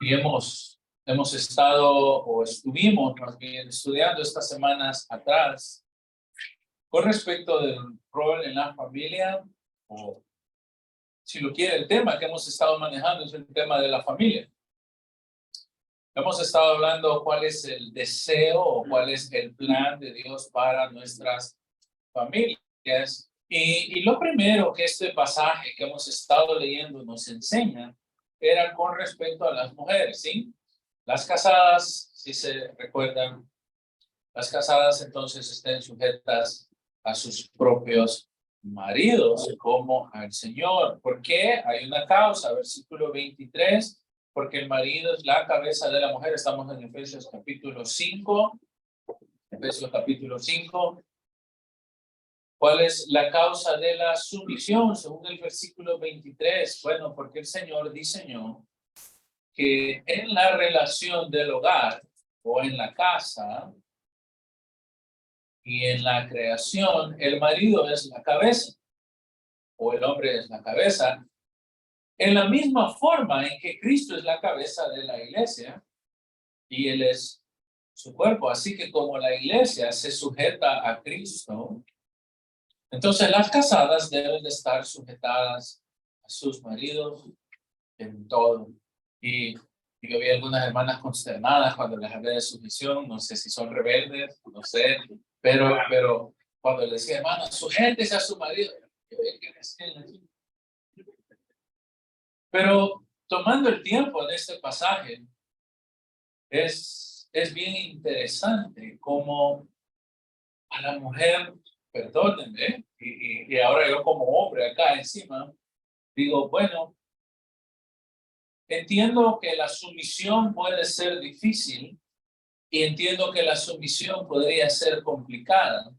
Y hemos estado, o estuvimos más bien, estudiando estas semanas atrás con respecto del rol en la familia, o si lo quiere, el tema que hemos estado manejando es el tema de la familia. Hemos estado hablando cuál es el deseo o cuál es el plan de Dios para nuestras familias. Y lo primero que este pasaje que hemos estado leyendo nos enseña era con respecto a las mujeres, ¿sí? Las casadas, si se recuerdan, las casadas entonces estén sujetas a sus propios maridos como al Señor. ¿Por qué? Hay una causa, versículo 23, porque el marido es la cabeza de la mujer. Estamos en Efesios capítulo 5. Efesios capítulo 5. ¿Cuál es la causa de la sumisión? Según el versículo 23. Bueno, porque el Señor diseñó que en la relación del hogar o en la casa y en la creación, el marido es la cabeza o el hombre es la cabeza, en la misma forma en que Cristo es la cabeza de la iglesia y Él es su cuerpo. Así que como la iglesia se sujeta a Cristo, entonces las casadas deben de estar sujetadas a sus maridos en todo. Y yo vi algunas hermanas consternadas cuando les hablé de sumisión, no sé si son rebeldes, no sé, pero cuando les decía, hermana, sujétese a su marido, pero tomando el tiempo en este pasaje, es bien interesante cómo a la mujer, perdónenme, y ahora yo como hombre acá encima, digo, bueno, entiendo que la sumisión puede ser difícil y entiendo que la sumisión podría ser complicada,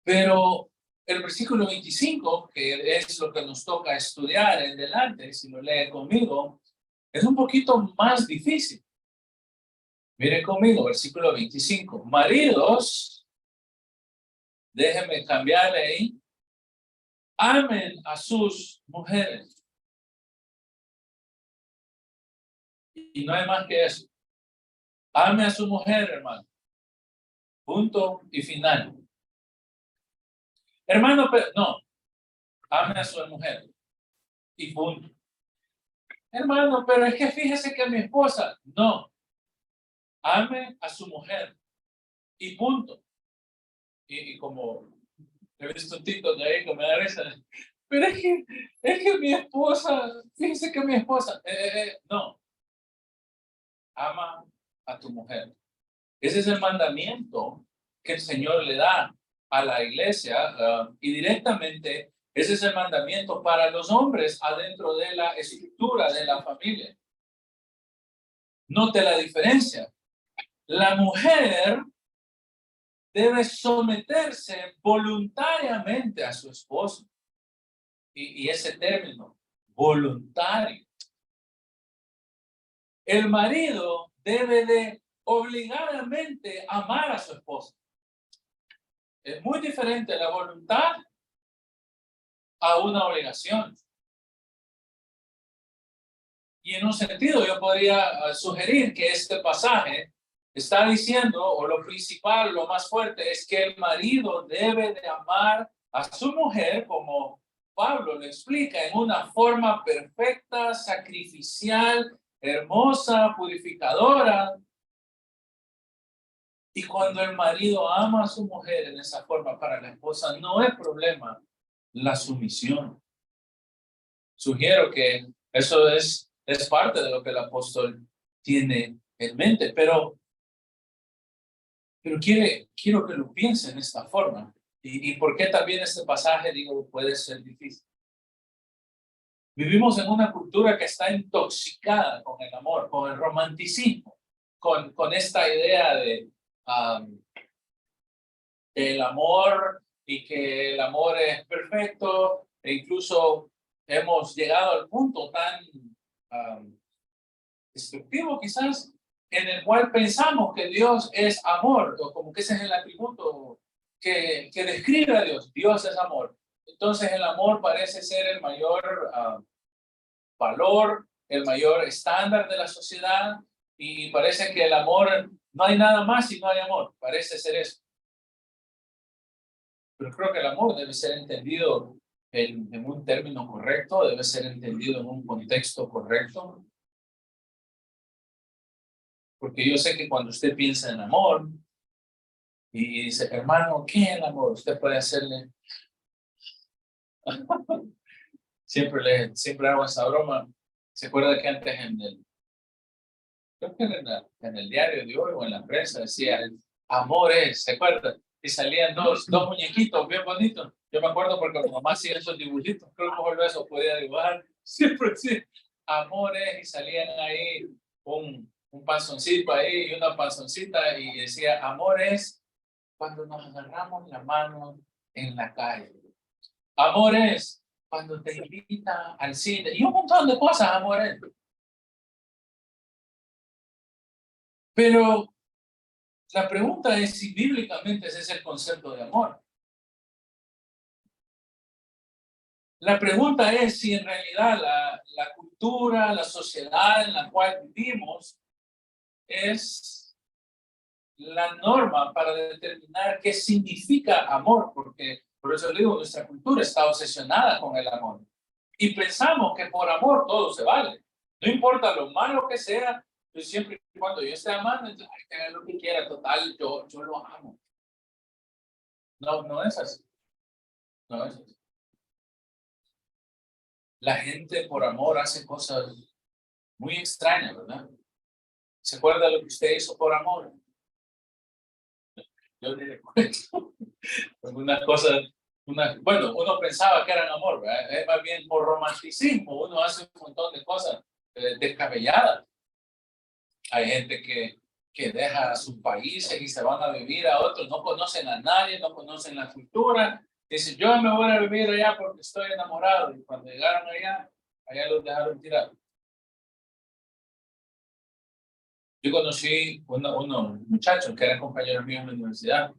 pero el versículo 25, que es lo que nos toca estudiar en delante, si lo lee conmigo, es un poquito más difícil. Miren conmigo, versículo 25. Maridos, déjenme cambiarle ahí. Amen a sus mujeres. Y no hay más que eso. Ame a su mujer, hermano. Punto y final. Hermano, no. Ame a su mujer. Y punto. Hermano, pero es que fíjese que mi esposa. No. Ame a su mujer. Y punto. Y como he visto un TikTok de ahí que me da risa. Pero es que mi esposa, fíjese que mi esposa. No. Ama a tu mujer. Ese es el mandamiento que el Señor le da a la iglesia y directamente ese es el mandamiento para los hombres adentro de la estructura de la familia. Note la diferencia. La mujer debe someterse voluntariamente a su esposo. Y ese término, voluntario. El marido debe de obligadamente amar a su esposa. Es muy diferente la voluntad a una obligación. Y en un sentido yo podría sugerir que este pasaje está diciendo, o lo principal, lo más fuerte, es que el marido debe de amar a su mujer, como Pablo lo explica, en una forma perfecta, sacrificial, hermosa, purificadora. Y cuando el marido ama a su mujer en esa forma, para la esposa no es problema la sumisión. Sugiero que eso es parte de lo que el apóstol tiene en mente, pero quiero que lo piensen de esta forma. ¿Y por qué también este pasaje, digo, puede ser difícil? Vivimos en una cultura que está intoxicada con el amor, con el romanticismo, con esta idea del amor y que el amor es perfecto, e incluso hemos llegado al punto tan destructivo quizás, en el cual pensamos que Dios es amor, o como que ese es el atributo que describe a Dios. Dios es amor. Entonces el amor parece ser el mayor valor, el mayor estándar de la sociedad, y parece que el amor, no hay nada más si no hay amor, parece ser eso. Pero creo que el amor debe ser entendido en un término correcto, debe ser entendido en un contexto correcto. Porque yo sé que cuando usted piensa en amor y dice, hermano, ¿qué es el amor? Usted puede hacerle, siempre hago esa broma. ¿Se acuerda que antes creo que en el diario de hoy o en la prensa decía, amor es, ¿se acuerda? Y salían dos muñequitos bien bonitos. Yo me acuerdo porque mi mamá hacía esos dibujitos, creo que por eso podía dibujar, siempre sí, amor es, y salían ahí un panzoncito ahí y una panzoncita y decía, amor es cuando nos agarramos la mano en la calle. Amor es cuando te invita al cine y un montón de cosas, amor es. Pero la pregunta es si bíblicamente ese es el concepto de amor. La pregunta es si en realidad la cultura, la sociedad en la cual vivimos es la norma para determinar qué significa amor, porque por eso digo, nuestra cultura está obsesionada con el amor. Y pensamos que por amor todo se vale. No importa lo malo que sea, yo siempre y cuando yo esté amando, entonces, ay, que haga lo que quiera, total, yo lo amo. No, no es así. No es así. La gente por amor hace cosas muy extrañas, ¿verdad? ¿Se acuerda lo que usted hizo por amor? Yo le recuerdo algunas cosas, bueno, uno pensaba que eran amor, ¿verdad? Es más bien por romanticismo, uno hace un montón de cosas descabelladas. Hay gente que deja sus países y se van a vivir a otros, no conocen a nadie, no conocen la cultura. Dicen, yo me voy a vivir allá porque estoy enamorado. Y cuando llegaron allá los dejaron tirados. Yo conocí unos muchachos que eran compañeros míos en la universidad,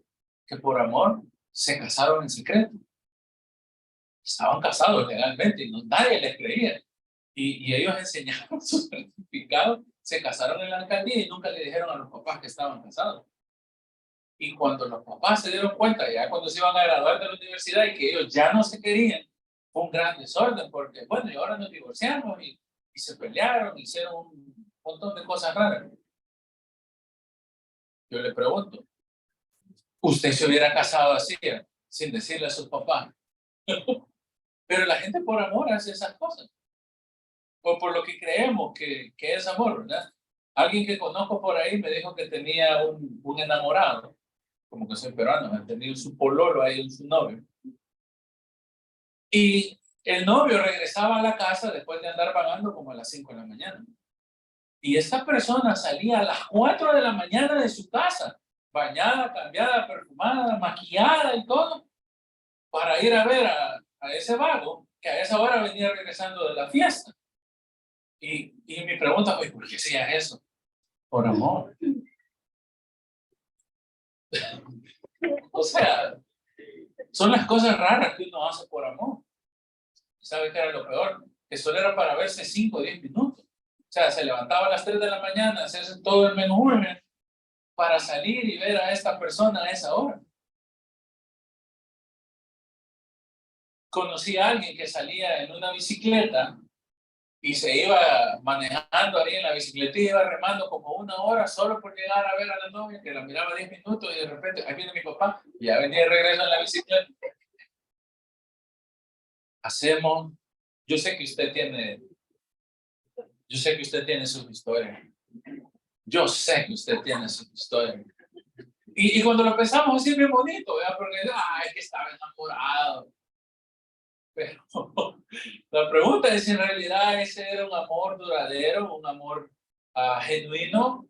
que por amor se casaron en secreto. Estaban casados legalmente y nadie les creía. Y ellos enseñaron su certificado, se casaron en la alcaldía y nunca le dijeron a los papás que estaban casados. Y cuando los papás se dieron cuenta, ya cuando se iban a graduar de la universidad y que ellos ya no se querían, fue un gran desorden, porque bueno, y ahora nos divorciamos y se pelearon, hicieron un montón de cosas raras. Yo le pregunto, ¿usted se hubiera casado así, sin decirle a sus papás? Pero la gente por amor hace esas cosas, o por lo que creemos que es amor, ¿verdad? Alguien que conozco por ahí me dijo que tenía un enamorado, como que soy peruano, ha tenido su pololo ahí, su novio. Y el novio regresaba a la casa después de andar pagando como a las 5 de la mañana. Y esta persona salía a las 4 de la mañana de su casa, bañada, cambiada, perfumada, maquillada y todo, para ir a ver a ese vago que a esa hora venía regresando de la fiesta. Y mi pregunta fue, ¿por qué hacía eso? Por amor. O sea, son las cosas raras que uno hace por amor. ¿Sabe qué era lo peor? Que solo era para verse 5 o 10 minutos. O sea, se levantaba a las 3 de la mañana, hacerse todo el menú para salir y ver a esta persona a esa hora. Conocí a alguien que salía en una bicicleta y se iba manejando ahí en la bicicleta y iba remando como 1 hora solo por llegar a ver a la novia, que la miraba 10 minutos y de repente, ahí viene mi papá, y ya venía de regreso en la bicicleta. Hacemos, yo sé que usted tiene, yo sé que usted tiene sus historias. Yo sé que usted tiene sus historias. Y cuando lo pensamos así es bien bonito, ¿verdad? Porque, es que estaba enamorado. Pero la pregunta es si en realidad ese era un amor duradero, un amor genuino,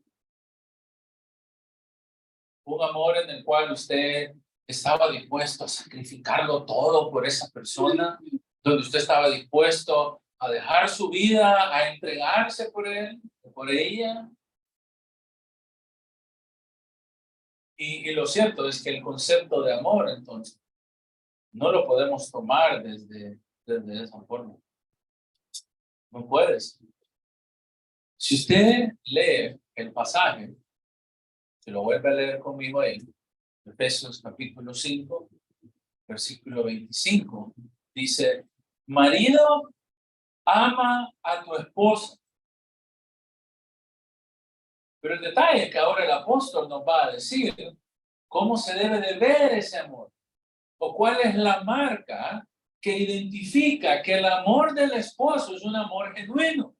un amor en el cual usted estaba dispuesto a sacrificarlo todo por esa persona, donde usted estaba dispuesto a dejar su vida, a entregarse por él, por ella. Y lo cierto es que el concepto de amor, entonces, no lo podemos tomar desde esa forma. No puedes. Si usted lee el pasaje, se lo vuelve a leer conmigo ahí, Efesios capítulo 5, versículo 25, dice, marido, ama a tu esposa. Pero el detalle es que ahora el apóstol nos va a decir cómo se debe de ver ese amor, o cuál es la marca que identifica que el amor del esposo es un amor genuino.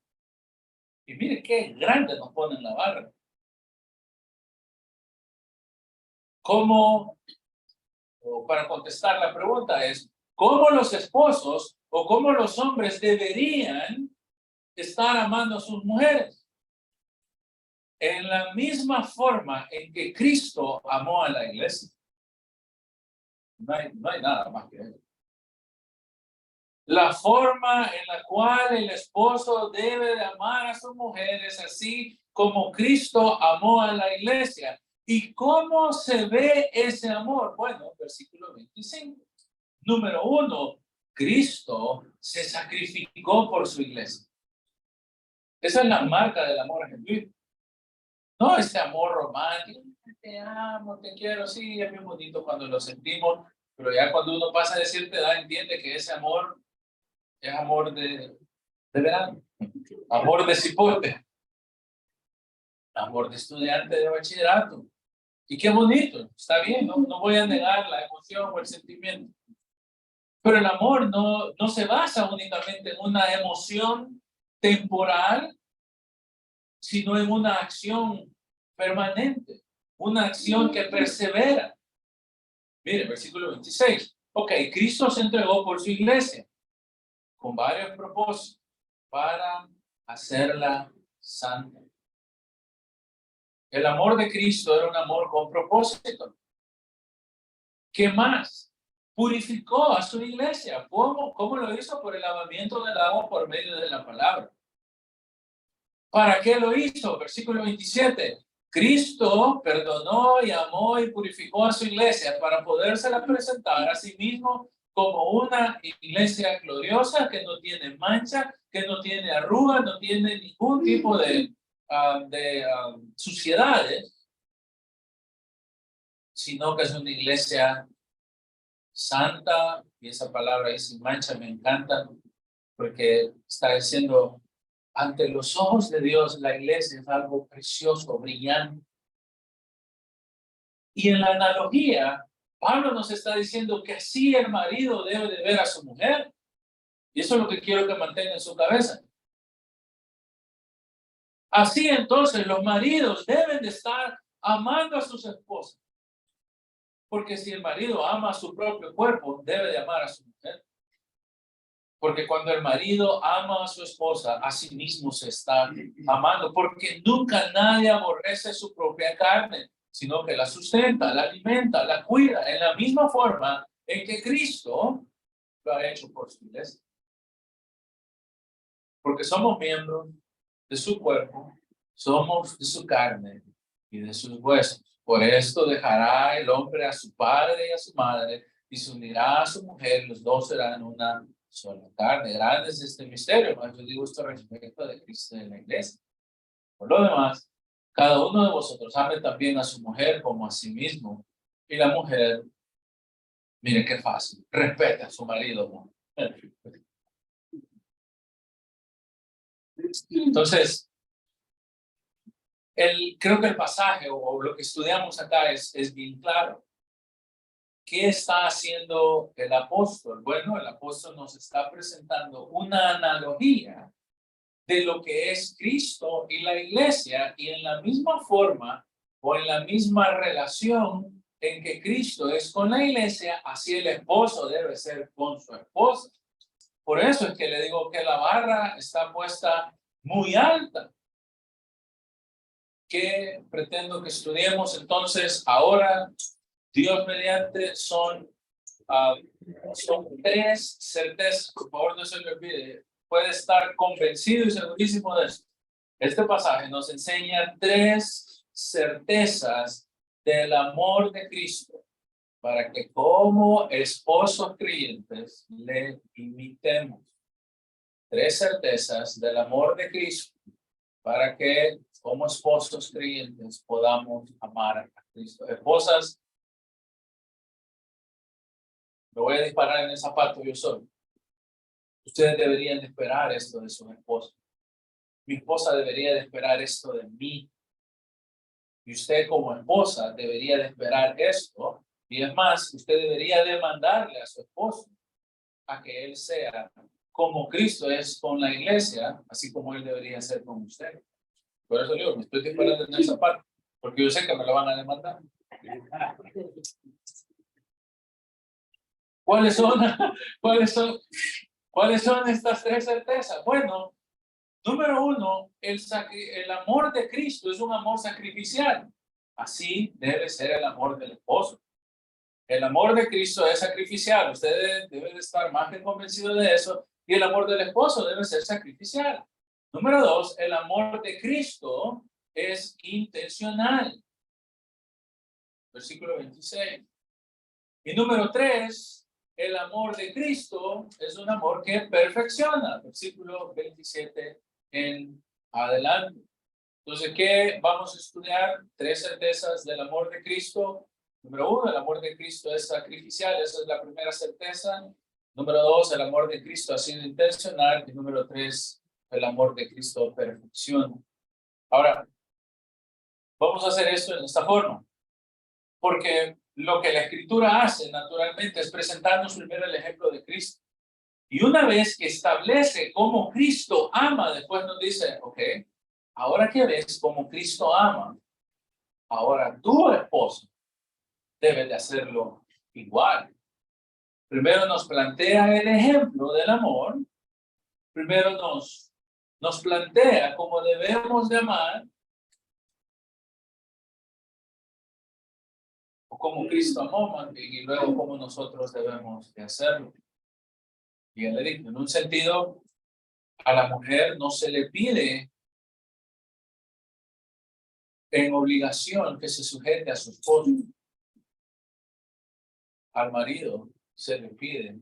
Y mire qué grande nos ponen la barra. ¿Cómo, o para contestar la pregunta es, cómo los esposos o cómo los hombres deberían estar amando a sus mujeres? En la misma forma en que Cristo amó a la iglesia. No hay nada más que eso. La forma en la cual el esposo debe de amar a su mujer es así como Cristo amó a la iglesia. ¿Y cómo se ve ese amor? Bueno, versículo 25. Número 1, Cristo se sacrificó por su iglesia. Esa es la marca del amor genuino. No este amor romántico, te amo, te quiero, sí, es bien bonito cuando lo sentimos, pero ya cuando uno pasa de cierta edad entiende que ese amor es amor de verano, amor de cipote, amor de estudiante de bachillerato. Y qué bonito, está bien, no voy a negar la emoción o el sentimiento. Pero el amor no se basa únicamente en una emoción temporal, sino en una acción permanente, una acción que persevera. Mire, versículo 26. Ok, Cristo se entregó por su iglesia con varios propósitos para hacerla santa. El amor de Cristo era un amor con propósito. ¿Qué más? Purificó a su iglesia. ¿Cómo lo hizo? Por el lavamiento del agua por medio de la palabra. ¿Para qué lo hizo? Versículo 27. Cristo perdonó y amó y purificó a su iglesia para podérsela presentar a sí mismo como una iglesia gloriosa que no tiene mancha, que no tiene arruga, no tiene ningún tipo de suciedades, sino que es una iglesia santa, y esa palabra ahí sin mancha me encanta, porque está diciendo, ante los ojos de Dios, la iglesia es algo precioso, brillante. Y en la analogía, Pablo nos está diciendo que así el marido debe de ver a su mujer. Y eso es lo que quiero que mantenga en su cabeza. Así entonces los maridos deben de estar amando a sus esposas. Porque si el marido ama a su propio cuerpo, debe de amar a su mujer. Porque cuando el marido ama a su esposa, a sí mismo se está amando. Porque nunca nadie aborrece su propia carne, sino que la sustenta, la alimenta, la cuida, en la misma forma en que Cristo lo ha hecho por su iglesia. Porque somos miembros de su cuerpo, somos de su carne y de sus huesos. Por esto dejará el hombre a su padre y a su madre y se unirá a su mujer, los dos serán una sola carne. Grande es este misterio, mas yo digo esto respecto de Cristo y de la iglesia. Por lo demás, cada uno de vosotros ame también a su mujer como a sí mismo, y la mujer, mire qué fácil, respeta a su marido, ¿no? Entonces, creo que el pasaje o lo que estudiamos acá es bien claro. ¿Qué está haciendo el apóstol? Bueno, el apóstol nos está presentando una analogía de lo que es Cristo y la iglesia, y en la misma forma o en la misma relación en que Cristo es con la iglesia, así el esposo debe ser con su esposa. Por eso es que le digo que la barra está puesta muy alta. ¿Qué pretendo que estudiemos entonces ahora? Dios mediante son tres certezas. Por favor, no se me olvide. Puede estar convencido y segurísimo de esto. Este pasaje nos enseña tres certezas del amor de Cristo para que como esposos creyentes le imitemos. 3 certezas del amor de Cristo para que como esposos creyentes podamos amar a Cristo. Esposas, me voy a disparar en el zapato yo solo. Ustedes deberían de esperar esto de sus esposos. Mi esposa debería de esperar esto de mí. Y usted como esposa debería de esperar esto. Y es más, usted debería demandarle a su esposo a que él sea como Cristo es con la iglesia, así como él debería ser con usted. Por eso digo, me estoy disparando en esa parte, porque yo sé que me lo van a demandar. ¿Cuáles son, cuáles son estas 3 certezas? Bueno, número 1, el amor de Cristo es un amor sacrificial. Así debe ser el amor del esposo. El amor de Cristo es sacrificial. Ustedes deben estar más que convencidos de eso. Y el amor del esposo debe ser sacrificial. Número 2, el amor de Cristo es intencional. Versículo 26. Y número 3, el amor de Cristo es un amor que perfecciona. Versículo 27 en adelante. Entonces, ¿qué vamos a estudiar? 3 certezas del amor de Cristo. Número 1, el amor de Cristo es sacrificial. Esa es la primera certeza. Número 2, el amor de Cristo ha sido intencional. Y número 3, el amor de Cristo perfecciona. Ahora, vamos a hacer esto en esta forma. Porque lo que la Escritura hace, naturalmente, es presentarnos primero el ejemplo de Cristo. Y una vez que establece cómo Cristo ama, después nos dice, ok, ahora que ves cómo Cristo ama, ahora tu esposo debe de hacerlo igual. Primero nos plantea el ejemplo del amor. Primero nos plantea cómo debemos de amar. O cómo Cristo amó más bien, y luego cómo nosotros debemos de hacerlo. Y él le dijo, en un sentido, a la mujer no se le pide en obligación que se sujete a su esposo. Al marido se le pide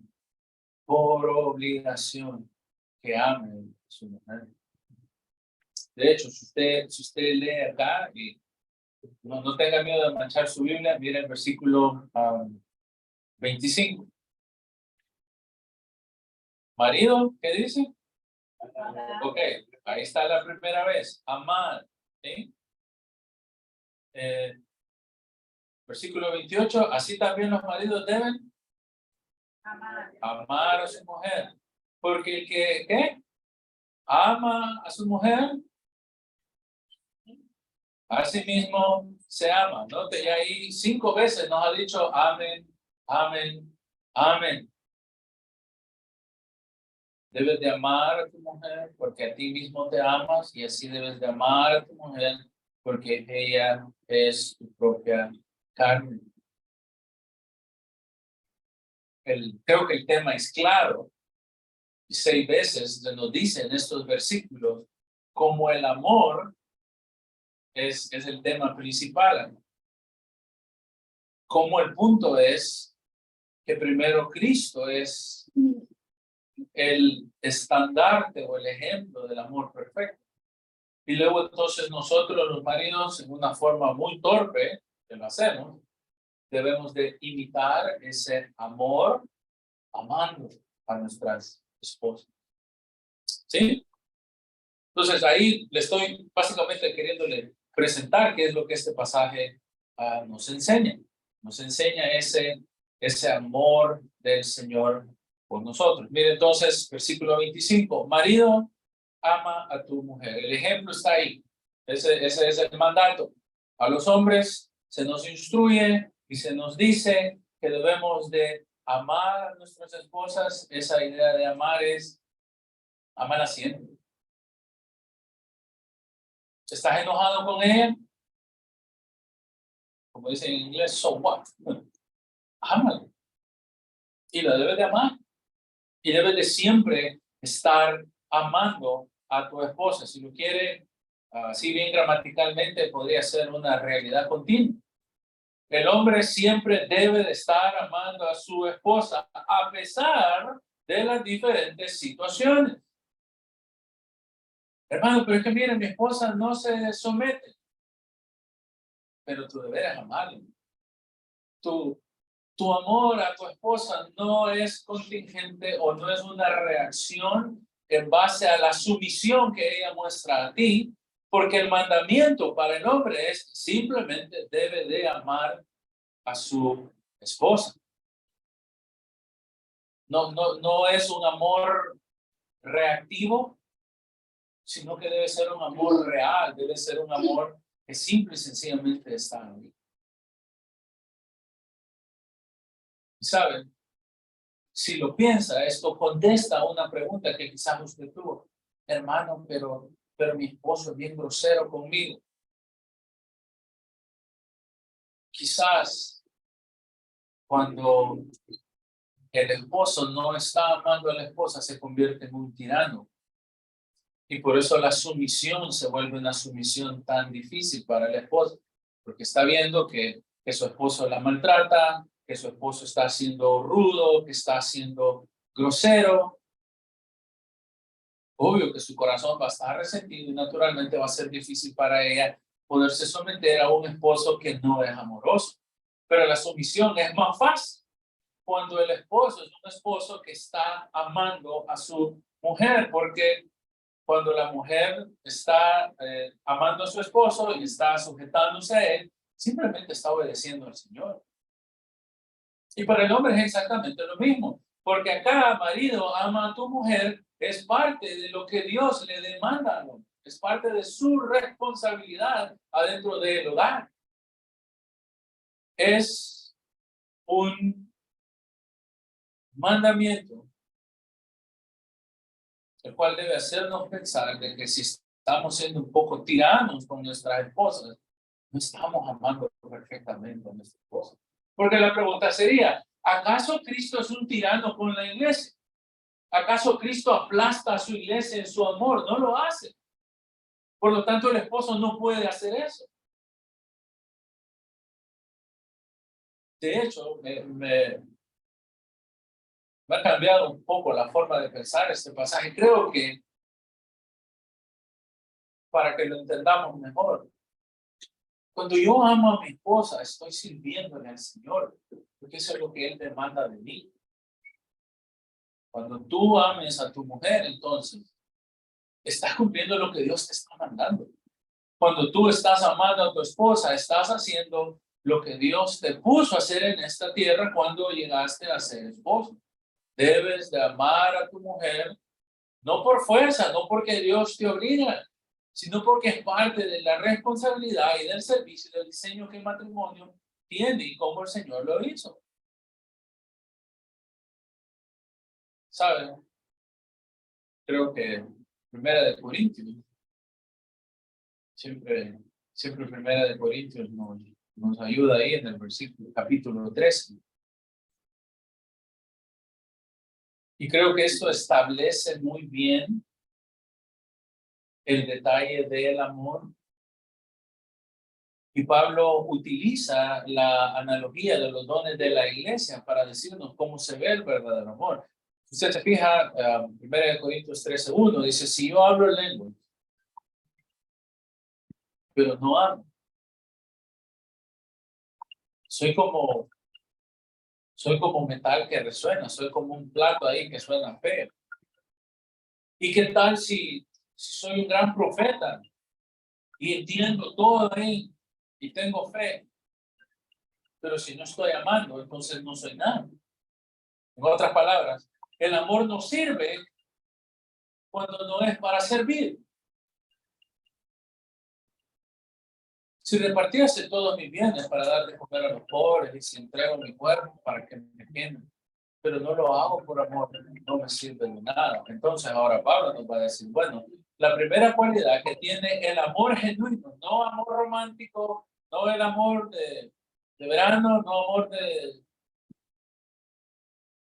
por obligación que ame a su mujer. De hecho, si usted lee acá y no tenga miedo de manchar su Biblia, mire el versículo 25. Marido, ¿qué dice? Ok, ahí está la primera vez. Amar. ¿Sí? Versículo 28. Así también los maridos deben amar a su mujer. Porque el que ¿qué? Ama a su mujer, a sí mismo se ama. Note, y ahí 5 veces nos ha dicho amén, amén, amén. Debes de amar a tu mujer porque a ti mismo te amas, y así debes de amar a tu mujer porque ella es tu propia carne. Creo que el tema es claro. Y 6 veces nos dice en estos versículos como el amor es el tema principal. Como el punto es que primero Cristo es el estandarte o el ejemplo del amor perfecto. Y luego entonces nosotros los maridos, en una forma muy torpe, que lo hacemos, debemos de imitar ese amor amando a nuestras esposas. ¿Sí? Entonces ahí le estoy básicamente queriéndole presentar qué es lo que este pasaje nos enseña. Nos enseña ese amor del Señor por nosotros. Mire entonces, versículo 25. Marido, ama a tu mujer. El ejemplo está ahí. Ese es el mandato. A los hombres se nos instruye y se nos dice que debemos de amar a nuestras esposas. Esa idea de amar es amar siempre. ¿Estás enojado con ella? Como dicen en inglés, so what? Ámala. Y la debes de amar. Y debes de siempre estar amando a tu esposa. Si lo quiere, así bien gramaticalmente, podría ser una realidad continua. El hombre siempre debe de estar amando a su esposa a pesar de las diferentes situaciones. Hermano, pero es que mire, mi esposa no se somete, pero tú deberes amarla. Tu amor a tu esposa no es contingente o no es una reacción en base a la sumisión que ella muestra a ti, porque el mandamiento para el hombre es simplemente debe de amar a su esposa. No es un amor reactivo, sino que debe ser un amor real, debe ser un amor que simple y sencillamente está ahí. ¿Saben? Si lo piensa, esto contesta a una pregunta que quizás usted tuvo. Hermano, pero mi esposo es bien grosero conmigo. Quizás cuando el esposo no está amando a la esposa, se convierte en un tirano. Y por eso la sumisión se vuelve una sumisión tan difícil para el esposo, porque está viendo que su esposo la maltrata, que su esposo está siendo rudo, que está siendo grosero. Obvio que su corazón va a estar resentido y naturalmente va a ser difícil para ella poderse someter a un esposo que no es amoroso. Pero la sumisión es más fácil cuando el esposo es un esposo que está amando a su mujer, porque cuando la mujer está amando a su esposo y está sujetándose a él, simplemente está obedeciendo al Señor. Y para el hombre es exactamente lo mismo, porque acá, marido, ama a tu mujer, es parte de lo que Dios le demanda al hombre, es parte de su responsabilidad adentro del hogar. Es un mandamiento, el cual debe hacernos pensar de que si estamos siendo un poco tiranos con nuestras esposas, no estamos amando perfectamente a nuestra esposa. Porque la pregunta sería, ¿acaso Cristo es un tirano con la iglesia? ¿Acaso Cristo aplasta a su iglesia en su amor? No lo hace. Por lo tanto, el esposo no puede hacer eso. De hecho, me ha cambiado un poco la forma de pensar este pasaje. Creo que para que lo entendamos mejor, cuando yo amo a mi esposa, estoy sirviéndole al Señor, porque eso es lo que Él demanda de mí. Cuando tú ames a tu mujer, entonces, estás cumpliendo lo que Dios te está mandando. Cuando tú estás amando a tu esposa, estás haciendo lo que Dios te puso a hacer en esta tierra cuando llegaste a ser esposo. Debes de amar a tu mujer, no por fuerza, no porque Dios te obliga, sino porque es parte de la responsabilidad y del servicio y del diseño que el matrimonio tiene y cómo el Señor lo hizo. ¿Saben? Creo que Primera de Corintios, siempre Primera de Corintios nos ayuda ahí en el versículo, capítulo 13. Y creo que esto establece muy bien el detalle del amor. Y Pablo utiliza la analogía de los dones de la iglesia para decirnos cómo se ve el verdadero amor. Usted se fija, 1 Corintios 13:1 dice, si yo hablo lengua, pero no amo, soy como metal que resuena, soy como un plato ahí que suena feo. ¿Y qué tal si soy un gran profeta y entiendo todo ahí y tengo fe, pero si no estoy amando, entonces no soy nada? En otras palabras, el amor no sirve cuando no es para servir. Si repartiese todos mis bienes para dar de comer a los pobres y si entrego mi cuerpo para que me queden, pero no lo hago por amor, no me sirve de nada. Entonces ahora Pablo nos va a decir, bueno, la primera cualidad que tiene el amor genuino, no amor romántico, no el amor de verano, no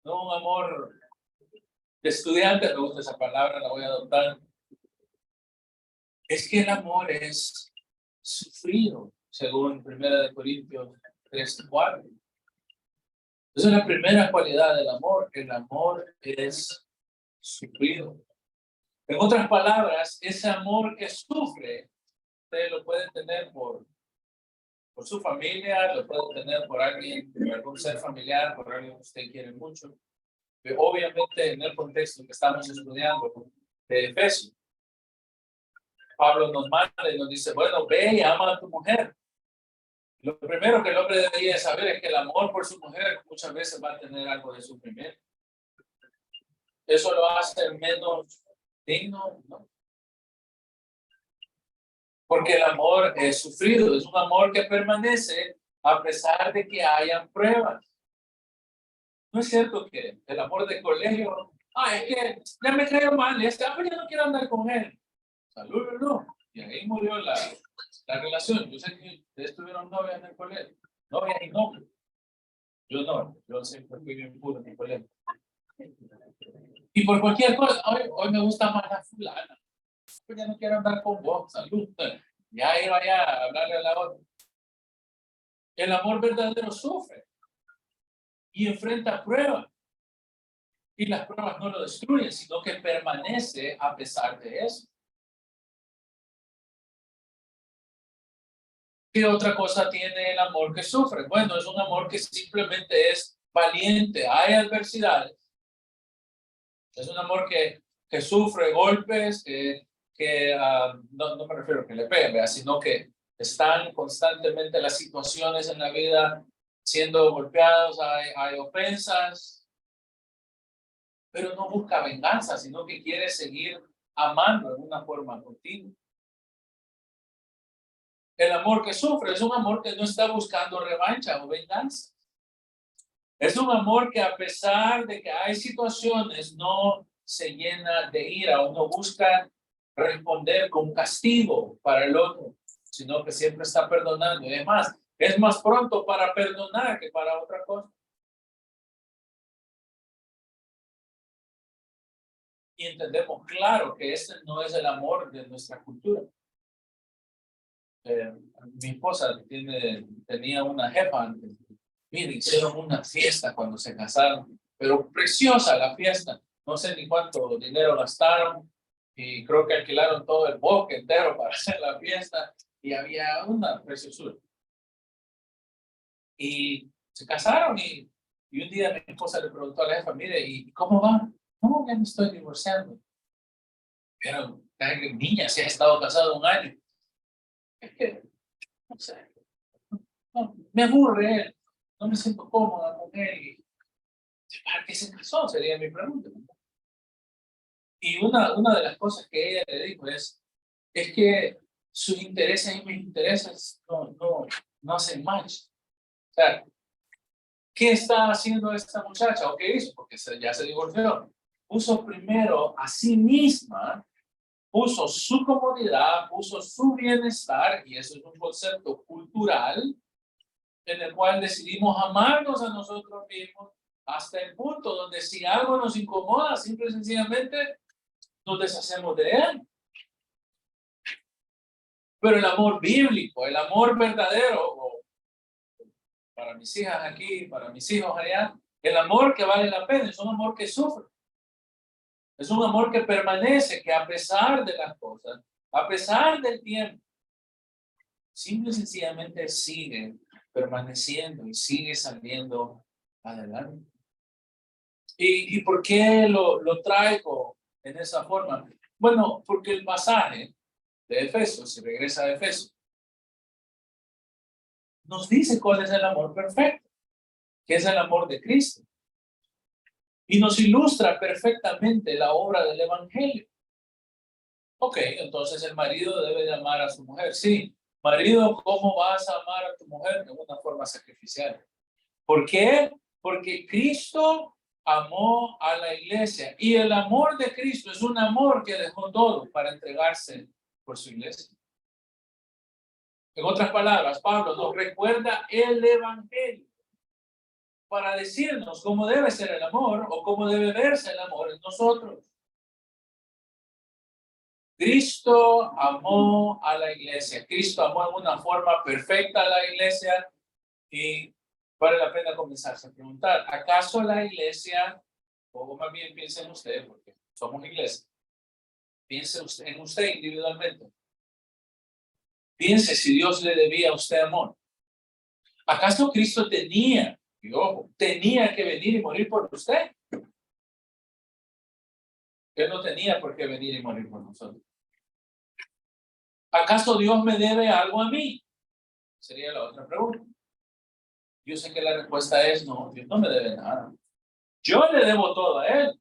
un amor de estudiante, me gusta esa palabra, la voy a adoptar. Es que el amor es sufrido, según 1 Corintios 3:4. Esa es la primera cualidad del amor. El amor es sufrido. En otras palabras, ese amor que sufre, usted lo puede tener por su familia, lo puede tener por alguien, por algún ser familiar, por alguien que usted quiere mucho. Pero obviamente, en el contexto que estamos estudiando de Efesios, Pablo nos manda y nos dice, bueno, ve y ama a tu mujer. Lo primero que el hombre debería saber es que el amor por su mujer muchas veces va a tener algo de sufrimiento. Eso lo hace menos digno, ¿no? Porque el amor es sufrido, es un amor que permanece a pesar de que hayan pruebas. No es cierto que el amor de colegio, es que ya me cayó mal, ya no quiero andar con él. Salud, no. Y ahí murió la relación. Yo sé que ustedes tuvieron novias en el colegio, novias y novios. Yo no, yo siempre fui bien puro en el colegio. Y por cualquier cosa, hoy me gusta más la fulana. Pues ya no quiero andar con vos, salud. Ya iba a hablarle a la otra. El amor verdadero sufre y enfrenta pruebas. Y las pruebas no lo destruyen, sino que permanece a pesar de eso. ¿Qué otra cosa tiene el amor que sufre? Bueno, es un amor que simplemente es valiente. Hay adversidades. Es un amor que sufre golpes, no me refiero a que le peguen, sino que están constantemente las situaciones en la vida siendo golpeados, hay ofensas, pero no busca venganza, sino que quiere seguir amando en una forma continua. El amor que sufre es un amor que no está buscando revancha o venganza. Es un amor que a pesar de que hay situaciones, no se llena de ira o no busca responder con castigo para el otro, sino que siempre está perdonando. Y además, es más pronto para perdonar que para otra cosa. Y entendemos claro que ese no es el amor de nuestra cultura. Mi esposa tenía una jefa antes. Mire, hicieron una fiesta cuando se casaron, pero preciosa la fiesta. No sé ni cuánto dinero gastaron y creo que alquilaron todo el bosque entero para hacer la fiesta y había una preciosura. Y se casaron y un día mi esposa le preguntó a la jefa, mire, ¿y cómo va? No, ya me estoy divorciando. Pero, niña, si has estado casado 1 año. Es que, no sé, no, me aburre él, no me siento cómoda con él. ¿Para qué se casó? Sería mi pregunta. Y una de las cosas que ella le dijo es que sus intereses y mis intereses no hacen match. O sea, ¿qué está haciendo esta muchacha? ¿O qué hizo? Porque ya se divorció. Puso primero a sí misma, puso su comodidad, puso su bienestar, y eso es un concepto cultural en el cual decidimos amarnos a nosotros mismos hasta el punto donde si algo nos incomoda, simple y sencillamente nos deshacemos de él. Pero el amor bíblico, el amor verdadero, para mis hijas aquí, para mis hijos allá, el amor que vale la pena es un amor que sufre. Es un amor que permanece, que a pesar de las cosas, a pesar del tiempo, simple y sencillamente sigue permaneciendo y sigue saliendo adelante. ¿Y por qué lo traigo en esa forma? Bueno, porque el pasaje de Efesios, si regresa a Efesios, nos dice cuál es el amor perfecto, que es el amor de Cristo. Y nos ilustra perfectamente la obra del Evangelio. Ok, entonces el marido debe de amar a su mujer. Sí, marido, ¿cómo vas a amar a tu mujer? De una forma sacrificial. ¿Por qué? Porque Cristo amó a la iglesia. Y el amor de Cristo es un amor que dejó todo para entregarse por su iglesia. En otras palabras, Pablo nos recuerda el Evangelio para decirnos cómo debe ser el amor o cómo debe verse el amor en nosotros. Cristo amó a la iglesia. Cristo amó en una forma perfecta a la iglesia y vale la pena comenzarse a preguntar, ¿acaso la iglesia, o más bien piensen ustedes, porque somos iglesia, Piense usted, en usted individualmente. Piense si Dios le debía a usted amor. ¿Acaso Cristo tenía que venir y morir por usted? Él no tenía por qué venir y morir por nosotros. ¿Acaso Dios me debe algo a mí? Sería la otra pregunta. Yo sé que la respuesta es no, Dios no me debe nada. Yo le debo todo a Él,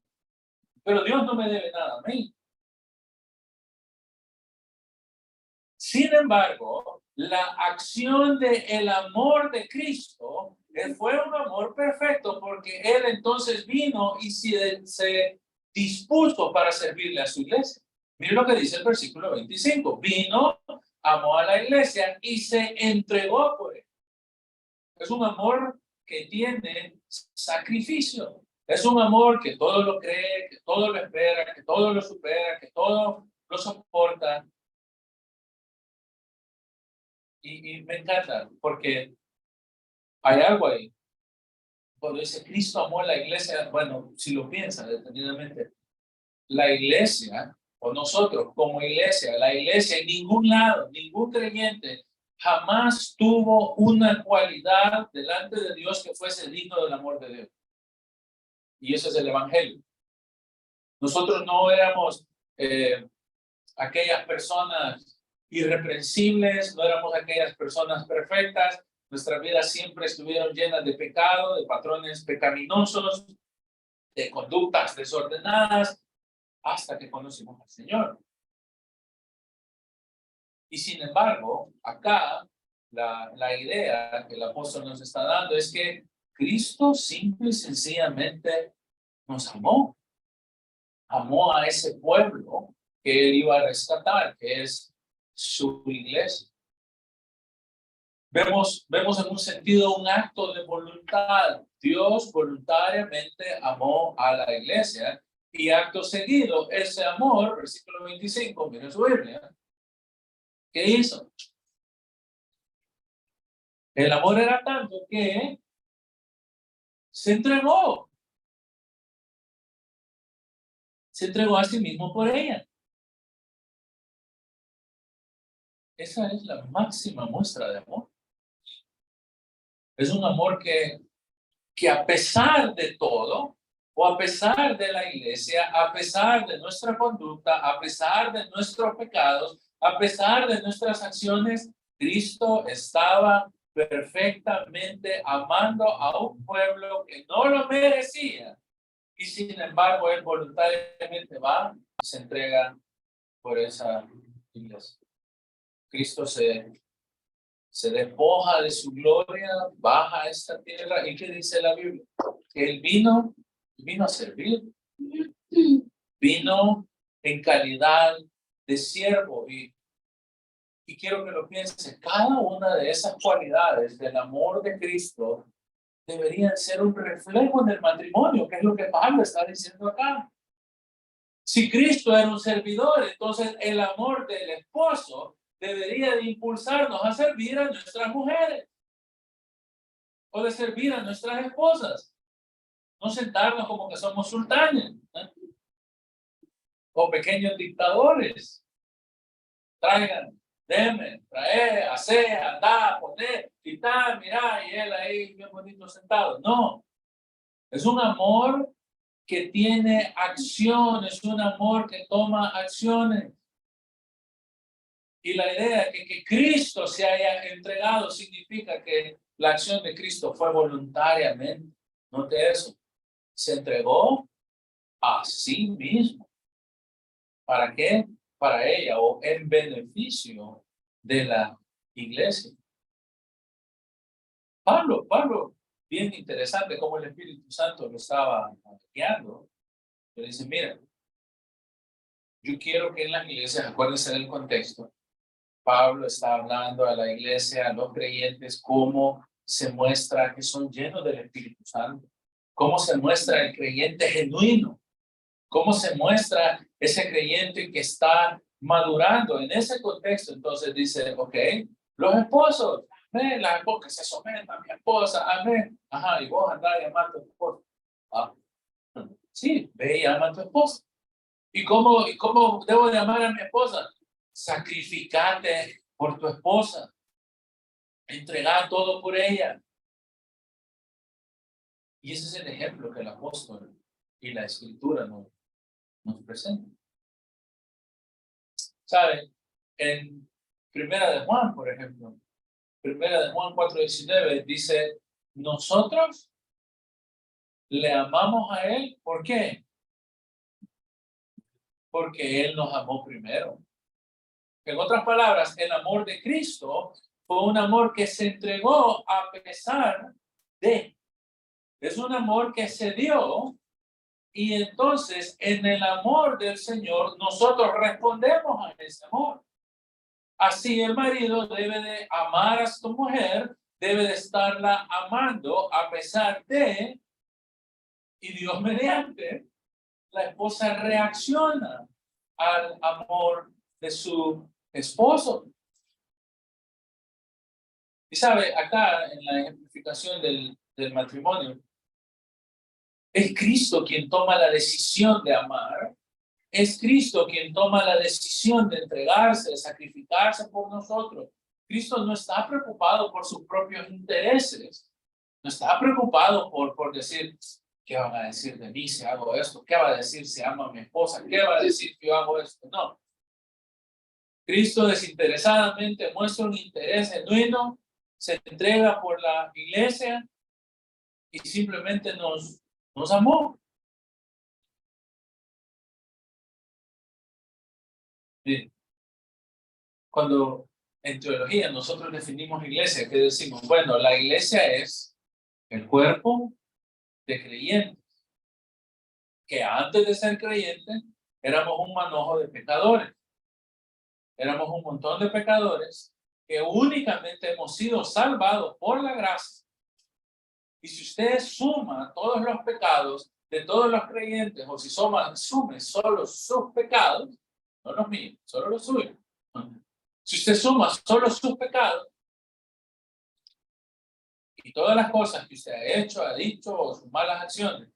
pero Dios no me debe nada a mí. Sin embargo, la acción del amor de Cristo fue un amor perfecto porque Él entonces vino y se dispuso para servirle a su iglesia. Mire lo que dice el versículo 25. Vino, amó a la iglesia y se entregó por él. Es un amor que tiene sacrificio. Es un amor que todo lo cree, que todo lo espera, que todo lo supera, que todo lo soporta. Y me encanta porque hay algo ahí. Cuando dice Cristo amó a la iglesia, bueno, si lo piensa detenidamente, la iglesia, o nosotros como iglesia, la iglesia en ningún lado, ningún creyente jamás tuvo una cualidad delante de Dios que fuese digno del amor de Dios. Y eso es el evangelio. Nosotros no éramos aquellas personas irreprensibles, no éramos aquellas personas perfectas. Nuestras vidas siempre estuvieron llenas de pecado, de patrones pecaminosos, de conductas desordenadas, hasta que conocimos al Señor. Y sin embargo, acá la idea que el apóstol nos está dando es que Cristo simple y sencillamente nos amó. Amó a ese pueblo que Él iba a rescatar, que es su iglesia. Vemos en un sentido un acto de voluntad. Dios voluntariamente amó a la iglesia y acto seguido, ese amor, versículo 25, miren su Biblia, ¿qué hizo? El amor era tanto que se entregó. Se entregó a sí mismo por ella. Esa es la máxima muestra de amor. Es un amor que a pesar de todo, o a pesar de la iglesia, a pesar de nuestra conducta, a pesar de nuestros pecados, a pesar de nuestras acciones, Cristo estaba perfectamente amando a un pueblo que no lo merecía. Y sin embargo, Él voluntariamente va y se entrega por esa iglesia. Cristo se despoja de su gloria, baja a esta tierra. ¿Y qué dice la Biblia? Él vino a servir. Vino en calidad de siervo. Y quiero que lo piensen, cada una de esas cualidades del amor de Cristo deberían ser un reflejo en el matrimonio, que es lo que Pablo está diciendo acá. Si Cristo era un servidor, entonces el amor del esposo debería de impulsarnos a servir a nuestras mujeres o de servir a nuestras esposas. No sentarnos como que somos sultanes, ¿eh? O pequeños dictadores. Traigan, denme, trae, hace, anda, poner, quitar, mirá, y él ahí bien bonito sentado. No, es un amor que tiene acción, es un amor que toma acciones. Y la idea de que Cristo se haya entregado significa que la acción de Cristo fue voluntariamente. Note eso. Se entregó a sí mismo. ¿Para qué? Para ella o en beneficio de la iglesia. Pablo, bien interesante cómo el Espíritu Santo lo estaba guiando. Le dice, mira, yo quiero que en las iglesias, acuérdense del contexto, Pablo está hablando a la iglesia, a los creyentes, cómo se muestra que son llenos del Espíritu Santo, cómo se muestra el creyente genuino, cómo se muestra ese creyente que está madurando en ese contexto. Entonces dice, ok, los esposos, amén, las esposas que se sometan a mi esposa, amén. Ajá, y vos andás y amás a tu esposa. Ah, sí, ve y ama a tu esposa. ¿Y cómo debo de amar a mi esposa? Sacrificate por tu esposa. Entregar todo por ella. Y ese es el ejemplo que el apóstol y la escritura nos presentan. ¿Saben? En Primera de Juan, por ejemplo, Primera de Juan 4:19 dice, nosotros le amamos a él, ¿por qué? Porque él nos amó primero. En otras palabras, el amor de Cristo fue un amor que se entregó a pesar de. Es un amor que se dio y entonces en el amor del Señor nosotros respondemos a ese amor. Así el marido debe de amar a su mujer, debe de estarla amando a pesar de, y Dios mediante, la esposa reacciona al amor de su esposo. Y sabe, acá en la ejemplificación del matrimonio, es Cristo quien toma la decisión de amar, es Cristo quien toma la decisión de entregarse, de sacrificarse por nosotros. Cristo no está preocupado por sus propios intereses, no está preocupado por decir, ¿qué van a decir de mí si hago esto? ¿Qué va a decir si amo a mi esposa? ¿Qué va a decir si yo hago esto? No. Cristo desinteresadamente muestra un interés genuino, se entrega por la iglesia y simplemente nos amó. Bien. Cuando en teología nosotros definimos iglesia, ¿qué decimos? Bueno, la iglesia es el cuerpo de creyentes, que antes de ser creyentes éramos un manojo de pecadores. Éramos un montón de pecadores que únicamente hemos sido salvados por la gracia. Y si usted suma todos los pecados de todos los creyentes, o si sume solo sus pecados, no los míos, solo los suyos. Si usted suma solo sus pecados y todas las cosas que usted ha hecho, ha dicho, o sus malas acciones,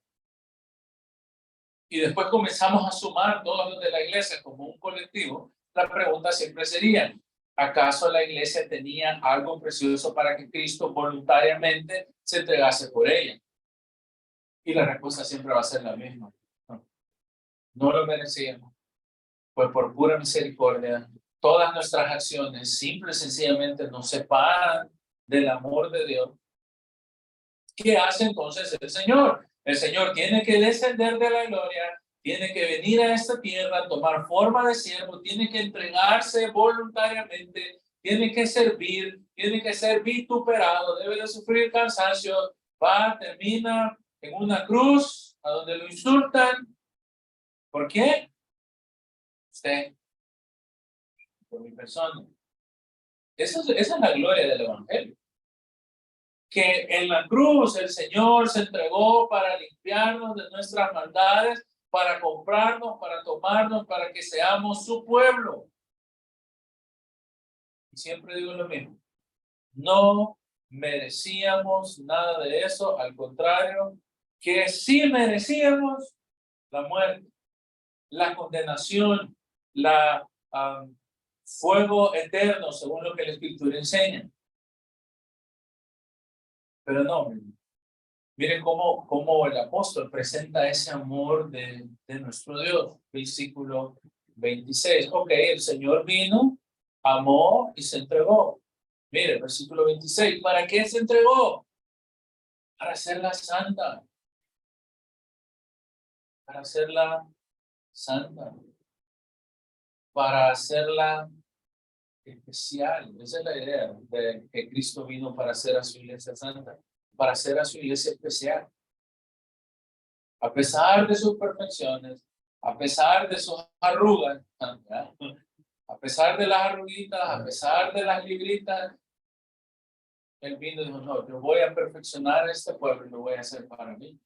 y después comenzamos a sumar todos los de la iglesia como un colectivo, la pregunta siempre sería, ¿acaso la iglesia tenía algo precioso para que Cristo voluntariamente se entregase por ella? Y la respuesta siempre va a ser la misma. No lo merecíamos. Pues por pura misericordia, todas nuestras acciones simple y sencillamente nos separan del amor de Dios. ¿Qué hace entonces el Señor? El Señor tiene que descender de la gloria, tiene que venir a esta tierra, tomar forma de siervo, tiene que entregarse voluntariamente, tiene que servir, tiene que ser vituperado, debe de sufrir cansancio, termina en una cruz a donde lo insultan. ¿Por qué? Usted, por mi persona. Esa es la gloria del Evangelio. Que en la cruz el Señor se entregó para limpiarnos de nuestras maldades, para comprarnos, para tomarnos, para que seamos su pueblo. Y siempre digo lo mismo. No merecíamos nada de eso, al contrario, que sí merecíamos la muerte, la condenación, la fuego eterno, según lo que la Escritura enseña. Pero no, miren cómo el apóstol presenta ese amor de nuestro Dios. Versículo 26. Ok, el Señor vino, amó y se entregó. Mire, versículo 26. ¿Para qué se entregó? Para hacerla santa. Para hacerla santa. Para hacerla especial. Esa es la idea de que Cristo vino para hacer a su iglesia santa. Para hacer a su iglesia especial. A pesar de sus perfecciones, a pesar de sus arrugas, ¿verdad? A pesar de las arruguitas, a pesar de las libritas, él vino y dijo, no, yo voy a perfeccionar a este pueblo y lo voy a hacer para mí.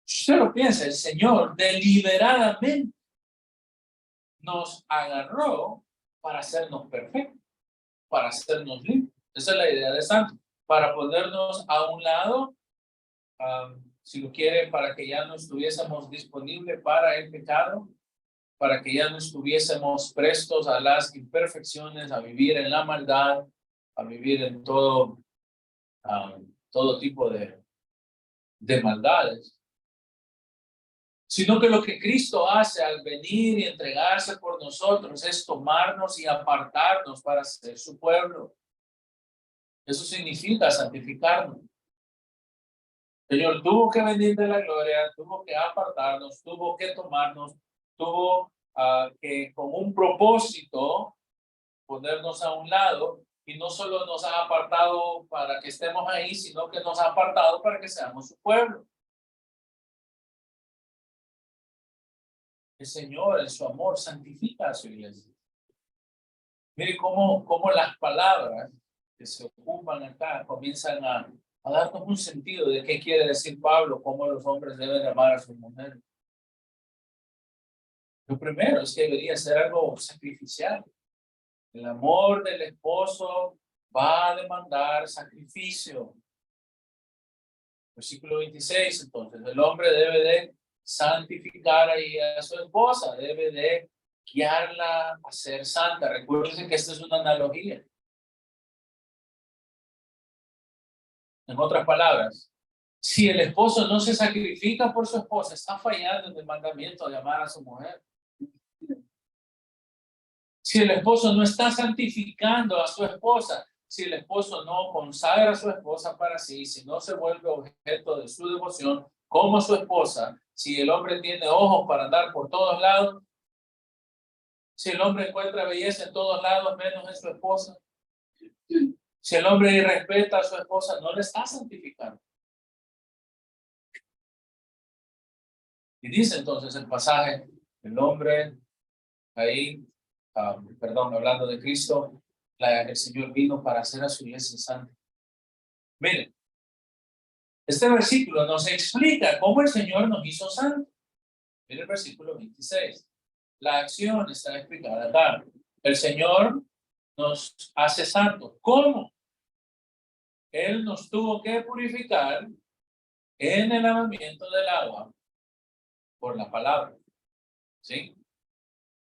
Si usted lo piensa, el Señor deliberadamente nos agarró para hacernos perfectos, para hacernos limpios. Esa es la idea de santo, para ponernos a un lado si lo quiere, para que ya no estuviésemos disponibles para el pecado, para que ya no estuviésemos prestos a las imperfecciones, a vivir en la maldad, a vivir en todo tipo de maldades, sino que lo que Cristo hace al venir y entregarse por nosotros es tomarnos y apartarnos para ser su pueblo. Eso significa santificarnos. El Señor tuvo que venir de la gloria, tuvo que apartarnos, tuvo que tomarnos, tuvo que con un propósito ponernos a un lado, y no solo nos ha apartado para que estemos ahí, sino que nos ha apartado para que seamos su pueblo. El Señor, en su amor, santifica a su iglesia. Mire cómo las palabras que se ocupan acá comienzan a darnos un sentido de qué quiere decir Pablo, cómo los hombres deben amar a sus mujeres. Lo primero es que debería ser algo sacrificial. El amor del esposo va a demandar sacrificio. Versículo 26, entonces, el hombre debe de santificar ahí a su esposa, debe de guiarla a ser santa. Recuerden que esta es una analogía. En otras palabras, si el esposo no se sacrifica por su esposa, está fallando en el mandamiento de amar a su mujer. Si el esposo no está santificando a su esposa, si el esposo no consagra a su esposa para sí, si no se vuelve objeto de su devoción como su esposa, si el hombre tiene ojos para andar por todos lados, si el hombre encuentra belleza en todos lados menos en su esposa, si el hombre irrespeta a su esposa, no le está santificando. Y dice entonces el pasaje, el hombre ahí, perdón, hablando de Cristo, el Señor vino para hacer a su iglesia santa. Miren, este versículo nos explica cómo el Señor nos hizo santos. Miren el versículo 26. La acción está explicada acá. El Señor nos hace santos. ¿Cómo? Él nos tuvo que purificar en el lavamiento del agua por la palabra. ¿Sí?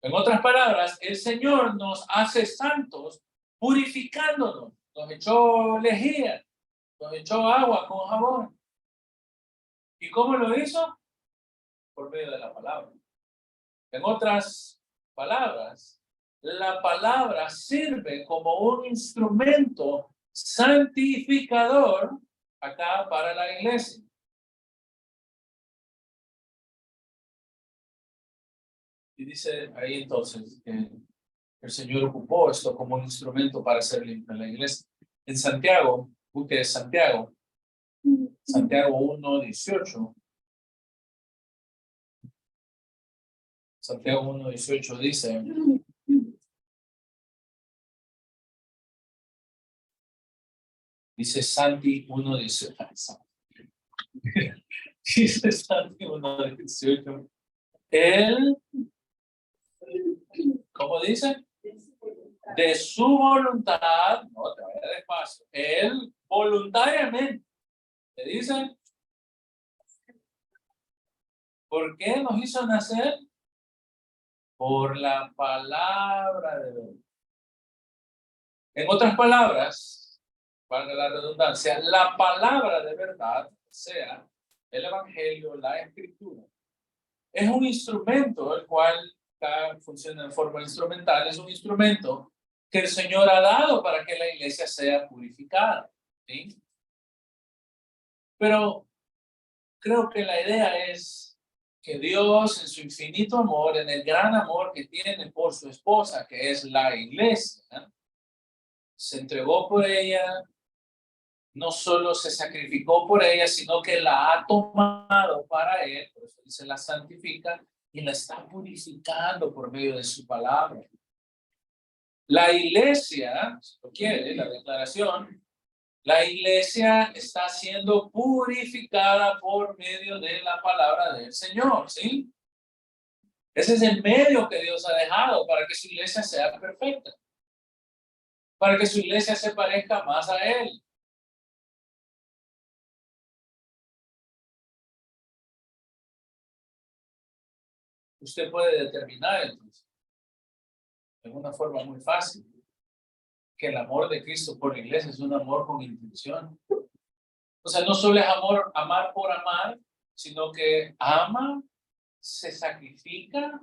En otras palabras, el Señor nos hace santos purificándonos. Nos echó lejía, nos echó agua con jabón. ¿Y cómo lo hizo? Por medio de la palabra. En otras palabras, la palabra sirve como un instrumento santificador acá para la iglesia. Y dice ahí entonces que el Señor ocupó esto como un instrumento para hacer limpia la iglesia. En Santiago, busque Santiago 1:18. Santiago 1:18 dice Santi 1:18. Dice Santi 1:18. Él, ¿cómo dice? De su voluntad, no te vayas despacio, él voluntariamente, ¿te dice? ¿Por qué nos hizo nacer? Por la palabra de Dios. En otras palabras, valga la redundancia, la palabra de verdad, o sea, el evangelio, la escritura, es un instrumento el cual funciona en forma instrumental, es un instrumento que el Señor ha dado para que la iglesia sea purificada, ¿sí? Pero creo que la idea es que Dios, en su infinito amor, en el gran amor que tiene por su esposa, que es la iglesia, se entregó por ella, no solo se sacrificó por ella, sino que la ha tomado para él, por eso dice la santifica, y la está purificando por medio de su palabra. La iglesia, si lo quiere, la declaración, la iglesia está siendo purificada por medio de la palabra del Señor, ¿sí? Ese es el medio que Dios ha dejado para que su iglesia sea perfecta, para que su iglesia se parezca más a Él. usted puede determinar entonces, de una forma muy fácil, que el amor de Cristo por la iglesia es un amor con intención. O sea, no solo es amar por amar, sino que ama, se sacrifica,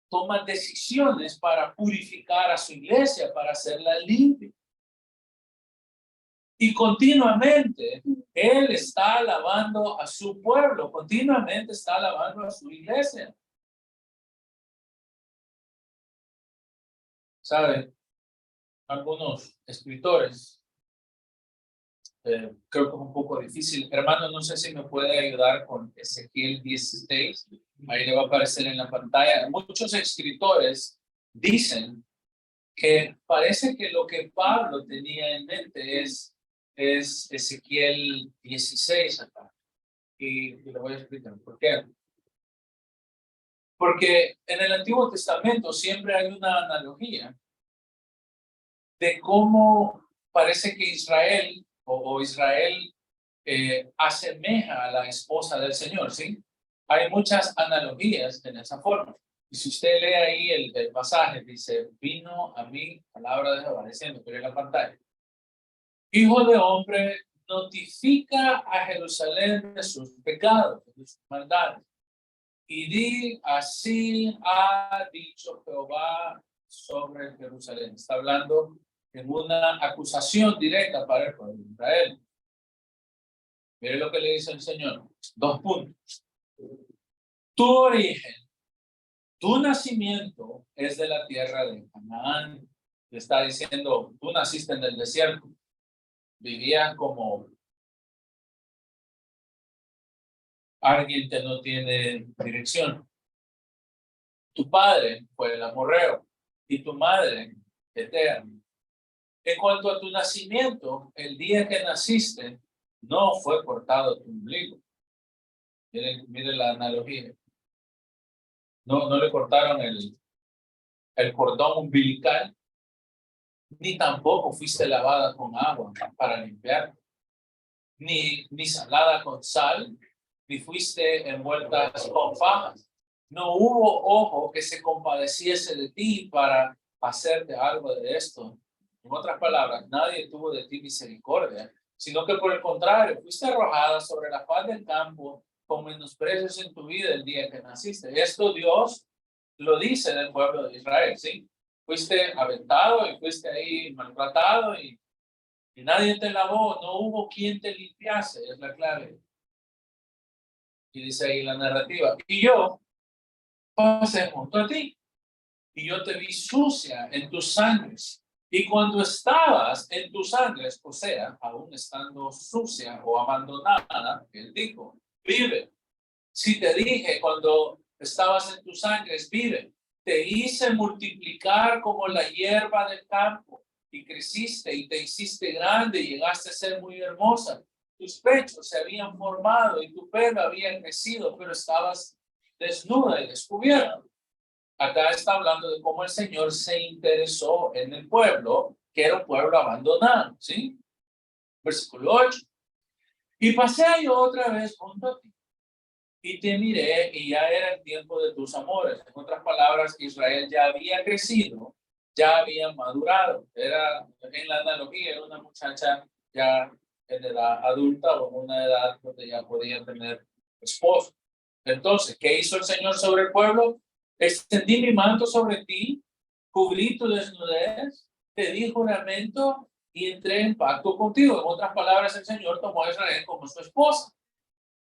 toma decisiones para purificar a su iglesia, para hacerla limpia. Y continuamente, Él está alabando a su pueblo, continuamente está alabando a su iglesia. ¿Sabe? Algunos escritores, creo que es un poco difícil. Hermano, no sé si me puede ayudar con Ezequiel 16. Ahí le va a aparecer en la pantalla. Muchos escritores dicen que parece que lo que Pablo tenía en mente es Ezequiel 16 acá. Y le voy a explicar por qué. Porque en el Antiguo Testamento siempre hay una analogía de cómo parece que Israel o Israel asemeja a la esposa del Señor, ¿sí? Hay muchas analogías en esa forma. Y si usted lee ahí el pasaje, dice, vino a mí, palabra de Jehová, diciendo, pero en la pantalla, Hijo de hombre, notifica a Jerusalén de sus pecados, de sus maldades. Y di, así ha dicho Jehová sobre Jerusalén. Está hablando en una acusación directa para el pueblo de Israel. Mire lo que le dice el Señor. 2 puntos. Tu origen, tu nacimiento es de la tierra de Canaán. Le está diciendo, tú naciste en el desierto. Vivías como alguien que no tiene dirección. Tu padre fue el amorreo y tu madre eterna. En cuanto a tu nacimiento, el día que naciste, no fue cortado tu ombligo. Mire la analogía. No le cortaron el cordón umbilical, ni tampoco fuiste lavada con agua para limpiar, ni salada con sal, ni fuiste envuelta con fajas. No hubo ojo que se compadeciese de ti para hacerte algo de esto. En otras palabras, nadie tuvo de ti misericordia, sino que por el contrario, fuiste arrojada sobre la faz del campo con menosprecios en tu vida el día que naciste. Esto Dios lo dice del pueblo de Israel, ¿sí? Fuiste aventado y fuiste ahí maltratado y nadie te lavó, no hubo quien te limpiase, es la clave. Y dice ahí la narrativa, y yo pasé junto a ti, y yo te vi sucia en tus sangres. Y cuando estabas en tus sangres, o sea, aún estando sucia o abandonada, él dijo, vive. Si te dije cuando estabas en tus sangres, vive. Te hice multiplicar como la hierba del campo, y creciste y te hiciste grande y llegaste a ser muy hermosa. Tus pechos se habían formado y tu pelo había crecido, pero estabas desnuda y descubierta. Acá está hablando de cómo el Señor se interesó en el pueblo, que era un pueblo abandonado, ¿sí? Versículo 8. Y pasé yo otra vez junto a ti, y te miré, y ya era el tiempo de tus amores. En otras palabras, Israel ya había crecido, ya había madurado. Era, en la analogía, era una muchacha ya en edad adulta o en una edad donde ya podía tener esposo. Entonces, ¿qué hizo el Señor sobre el pueblo? Extendí mi manto sobre ti, cubrí tu desnudez, te di juramento y entré en pacto contigo. En otras palabras, el Señor tomó a Israel como su esposa.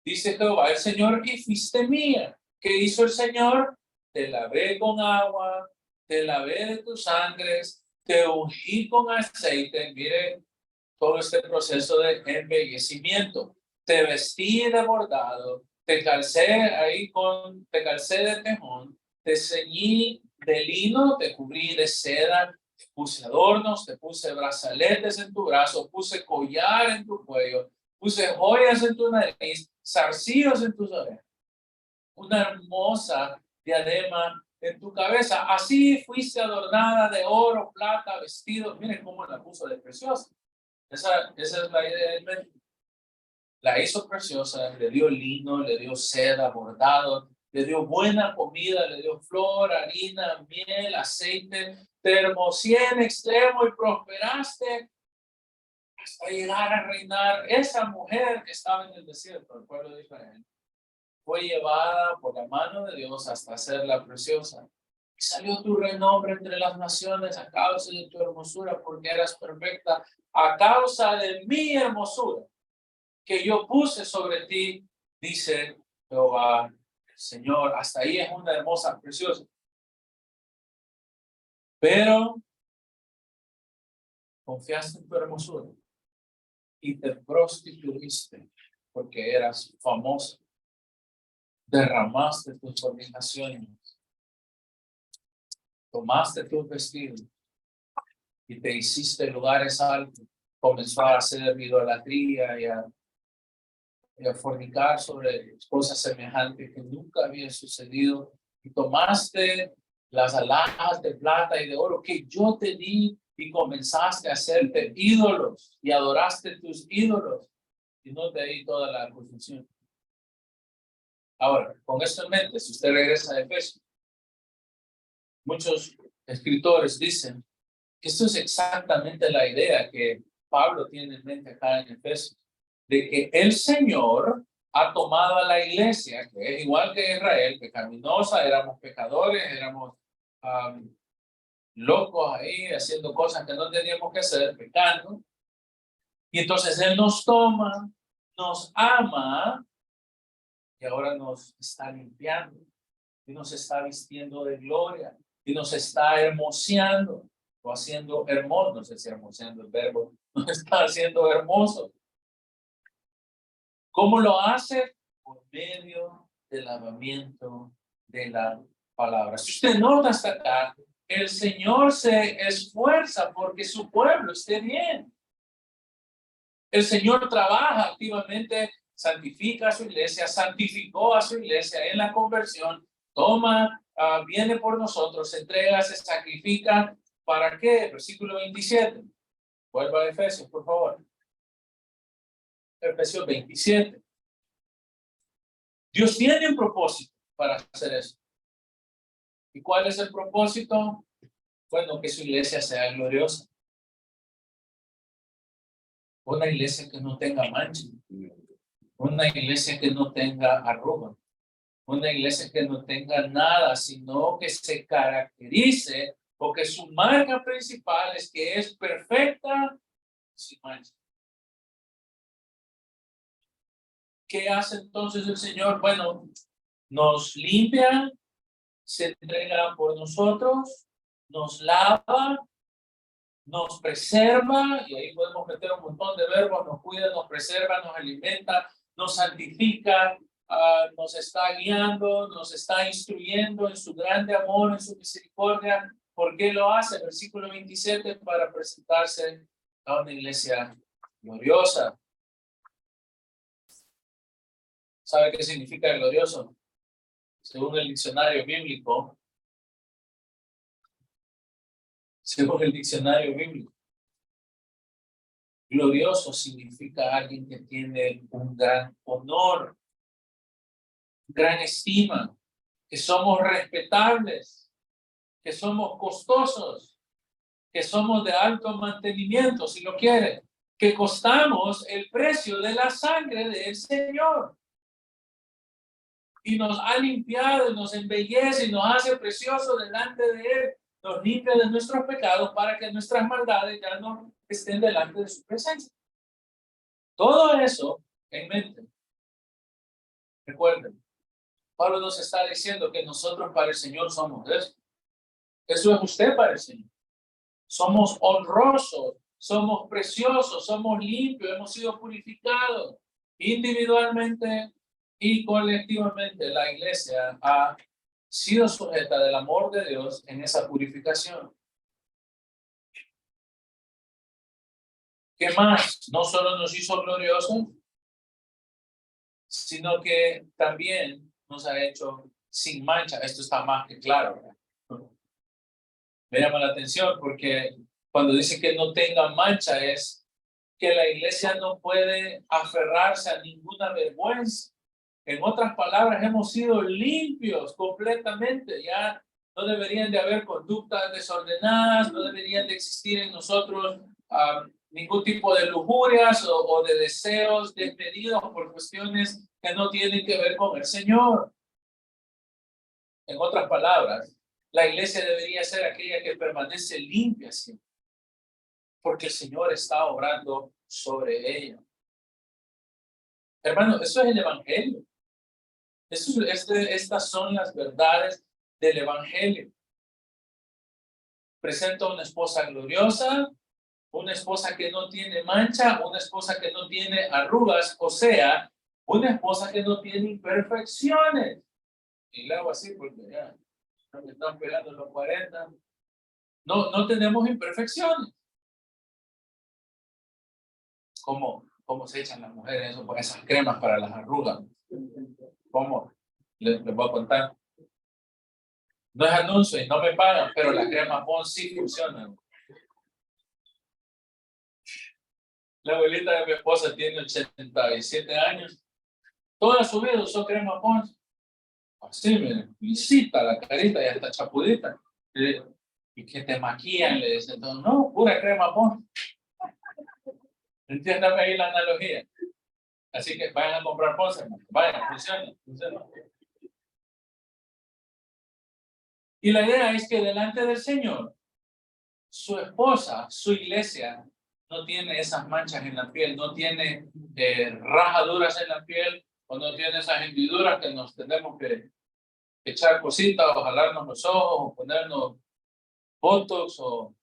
Dice Jehová el Señor, y fuiste mía. ¿Qué hizo el Señor? Te lavé con agua, te lavé de tus sangres, te ungí con aceite. Mire todo este proceso de embellecimiento. Te vestí de bordado, te calcé de tejón, te ceñí de lino, te cubrí de seda, te puse adornos, te puse brazaletes en tu brazo, puse collar en tu cuello, puse joyas en tu nariz, zarcillos en tus orejas, una hermosa diadema en tu cabeza. Así fuiste adornada de oro, plata, vestido. Miren cómo la puso de preciosa. Esa es la idea del médico. La hizo preciosa, le dio lino, le dio seda, bordado, Le dio buena comida, le dio flor, harina, miel, aceite. Te hermosé en extremo y prosperaste hasta llegar a reinar. Esa mujer que estaba en el desierto, el pueblo de Israel, fue llevada por la mano de Dios hasta hacerla preciosa. Y salió tu renombre entre las naciones a causa de tu hermosura, porque eras perfecta, a causa de mi hermosura que yo puse sobre ti, dice Jehová, Señor. Hasta ahí es una hermosa, preciosa. Pero confiaste en tu hermosura y te prostituiste porque eras famosa. Derramaste tus fornicaciones, tomaste tus vestidos y te hiciste lugares altos. Comenzó a hacer idolatría y a fornicar sobre cosas semejantes que nunca habían sucedido. Y tomaste las alhajas de plata y de oro que yo te di y comenzaste a hacerte ídolos y adoraste tus ídolos. Y no te di toda la acusación. Ahora, con esto en mente, si usted regresa a Efesios, muchos escritores dicen que esto es exactamente la idea que Pablo tiene en mente acá en Efesios, de que el Señor ha tomado a la iglesia, que es igual que Israel, pecaminosa, éramos pecadores, éramos locos ahí, haciendo cosas que no teníamos que hacer, pecando, y entonces Él nos toma, nos ama, y ahora nos está limpiando, y nos está vistiendo de gloria, y nos está hermoseando, o haciendo hermoso, no sé si hermoseando el verbo, nos está haciendo hermoso. ¿Cómo lo hace? Por medio del lavamiento de la palabra. Si usted nota hasta acá, el Señor se esfuerza porque su pueblo esté bien. El Señor trabaja activamente, santifica a su iglesia, santificó a su iglesia en la conversión, toma, viene por nosotros, se entrega, se sacrifica. ¿Para qué? Versículo 27. Vuelva a Efesios, por favor. Efesios 27. Dios tiene un propósito para hacer eso. ¿Y cuál es el propósito? Bueno, que su iglesia sea gloriosa. Una iglesia que no tenga mancha. Una iglesia que no tenga arruga. Una iglesia que no tenga nada, sino que se caracterice, porque su marca principal es que es perfecta y sin mancha. ¿Qué hace entonces el Señor? Bueno, nos limpia, se entrega por nosotros, nos lava, nos preserva, y ahí podemos meter un montón de verbos, nos cuida, nos preserva, nos alimenta, nos santifica, nos está guiando, nos está instruyendo en su grande amor, en su misericordia. ¿Por qué lo hace? Versículo 27, para presentarse a una iglesia gloriosa. ¿Sabe qué significa glorioso? Según el diccionario bíblico, glorioso significa alguien que tiene un gran honor, gran estima, que somos respetables, que somos costosos, que somos de alto mantenimiento, si lo quiere, que costamos el precio de la sangre del Señor. Y nos ha limpiado, nos embellece y nos hace precioso delante de Él. Nos limpia de nuestros pecados para que nuestras maldades ya no estén delante de su presencia. Todo eso en mente. Recuerden, Pablo nos está diciendo que nosotros para el Señor somos eso. Eso es usted para el Señor. Somos honrosos, somos preciosos, somos limpios, hemos sido purificados individualmente y colectivamente. La iglesia ha sido sujeta del amor de Dios en esa purificación. ¿Qué más? No solo nos hizo gloriosos, sino que también nos ha hecho sin mancha. Esto está más que claro. Me llama la atención porque cuando dice que no tenga mancha es que la iglesia no puede aferrarse a ninguna vergüenza. En otras palabras, hemos sido limpios completamente. Ya no deberían de haber conductas desordenadas, no deberían de existir en nosotros ningún tipo de lujurias o de deseos desmedidos por cuestiones que no tienen que ver con el Señor. En otras palabras, la iglesia debería ser aquella que permanece limpia siempre, porque el Señor está obrando sobre ella. Hermano, eso es el Evangelio. Estas son las verdades del Evangelio. Presenta una esposa gloriosa, una esposa que no tiene mancha, una esposa que no tiene arrugas, o sea, una esposa que no tiene imperfecciones. Y le hago así porque ya me están pegando los 40. No tenemos imperfecciones. ¿Cómo se echan las mujeres eso, pues, esas cremas para las arrugas? ¿Cómo? Les voy a contar. No es anuncio y no me pagan, pero la crema Pons sí funciona. La abuelita de mi esposa tiene 87 años. Toda su vida usó crema Pons. Así, me visita la carita y hasta chapudita. Y que te maquillan, le dicen. No, pura crema Pons. Entiéndame ahí la analogía. Así que vayan a comprar Pons, hermano. Vayan, funciona. Y la idea es que delante del Señor, su esposa, su iglesia, no tiene esas manchas en la piel, no tiene rajaduras en la piel, o no tiene esas hendiduras que nos tenemos que echar cositas, o jalarnos los ojos, o ponernos botox, o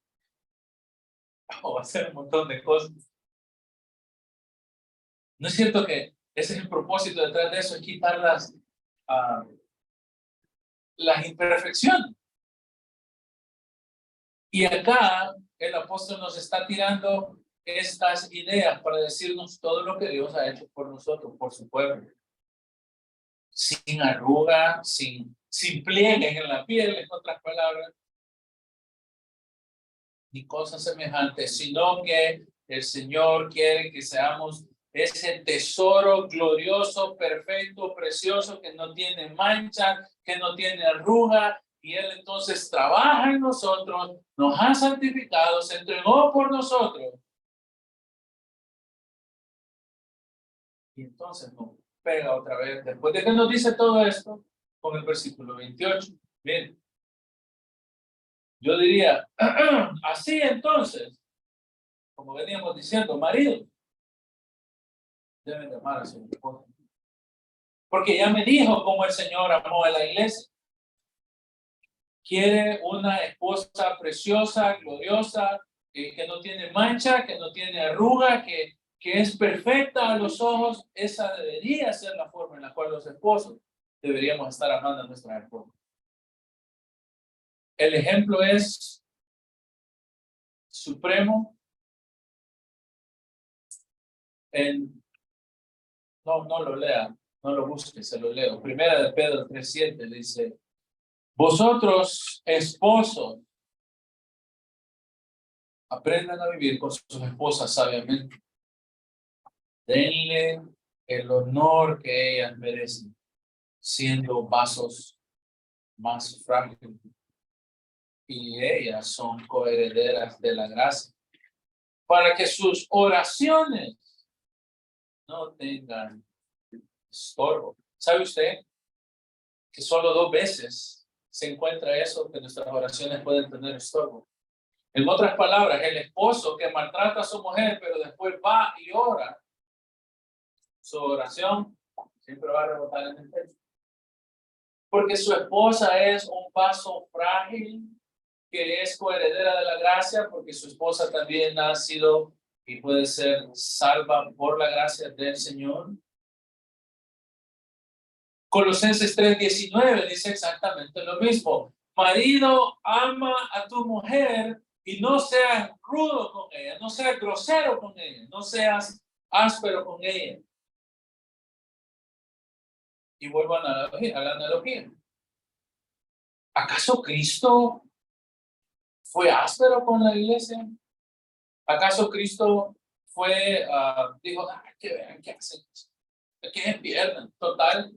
hacer un montón de cosas. ¿No es cierto que ese es el propósito detrás de eso? Es quitar las imperfecciones. Y acá el apóstol nos está tirando estas ideas para decirnos todo lo que Dios ha hecho por nosotros, por su pueblo. Sin arruga, sin pliegues en la piel, en otras palabras, ni cosas semejantes, sino que el Señor quiere que seamos ese tesoro glorioso, perfecto, precioso, que no tiene mancha, que no tiene arruga, y Él entonces trabaja en nosotros, nos ha santificado, se entregó por nosotros. Y entonces nos pega otra vez, después de que nos dice todo esto, con el versículo 28. Bien, yo diría, así entonces, como veníamos diciendo, maridos deben de amar a su esposa. Porque ya me dijo cómo el Señor amó a la iglesia. Quiere una esposa preciosa, gloriosa, que no tiene mancha, que no tiene arruga, que es perfecta a los ojos. Esa debería ser la forma en la cual los esposos deberíamos estar amando a nuestra esposa. El ejemplo es supremo. No lo lea, no lo busque, se lo leo. Primera de Pedro 3:7 dice: vosotros, esposos, aprendan a vivir con sus esposas sabiamente. Denle el honor que ellas merecen, siendo vasos más frágiles. Y ellas son coherederas de la gracia, para que sus oraciones no tengan estorbo. ¿Sabe usted que solo 2 veces se encuentra eso, que nuestras oraciones pueden tener estorbo? En otras palabras, el esposo que maltrata a su mujer, pero después va y ora, su oración siempre va a rebotar en el techo. Porque su esposa es un vaso frágil, que es coheredera de la gracia, porque su esposa también ha sido y puede ser salva por la gracia del Señor. Colosenses 3:19 dice exactamente lo mismo. Marido, ama a tu mujer y no seas rudo con ella, no seas grosero con ella, no seas áspero con ella. Y vuelvo a la analogía. ¿Acaso Cristo fue áspero con la iglesia? ¿Acaso Cristo dijo, que vean qué hacen? ¿Qué pierden? Total,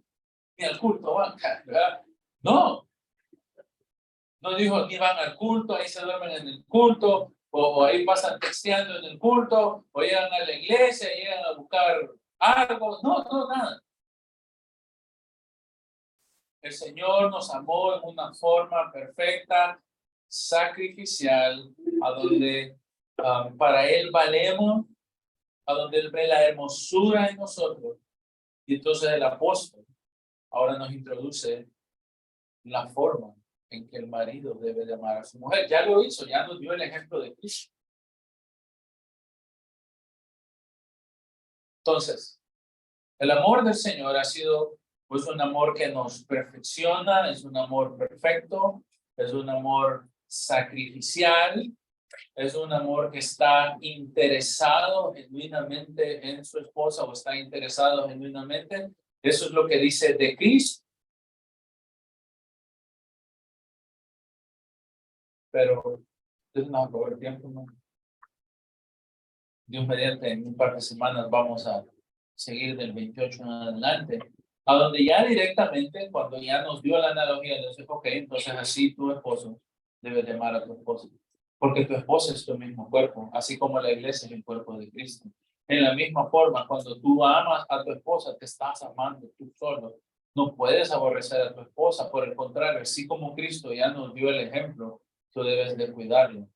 ni al culto van, ¿verdad? No, no dijo ni van al culto, ahí se duermen en el culto, o ahí pasan texteando en el culto, o llegan a la iglesia, llegan a buscar algo. No, no, nada. El Señor nos amó en una forma perfecta, sacrificial, a donde para Él valemos, a donde Él ve la hermosura en nosotros. Y entonces el apóstol ahora nos introduce la forma en que el marido debe de amar a su mujer. Ya lo hizo, ya nos dio el ejemplo de Cristo. Entonces, el amor del Señor ha sido pues un amor que nos perfecciona, es un amor perfecto, es un amor sacrificial, es un amor que está interesado genuinamente en su esposa o está interesado genuinamente. Eso es lo que dice de Cristo. Pero Dios nos acabó el tiempo, ¿no? Dios mediante, en un par de semanas vamos a seguir del 28 en adelante, a donde ya directamente, cuando ya nos dio la analogía, nos dijo, ok, entonces así tu esposo debe de amar a tu esposa, porque tu esposa es tu mismo cuerpo, así como la iglesia es el cuerpo de Cristo. En la misma forma, cuando tú amas a tu esposa, te estás amando tú solo. No puedes aborrecer a tu esposa, por el contrario, así como Cristo ya nos dio el ejemplo, tú debes de cuidarlo.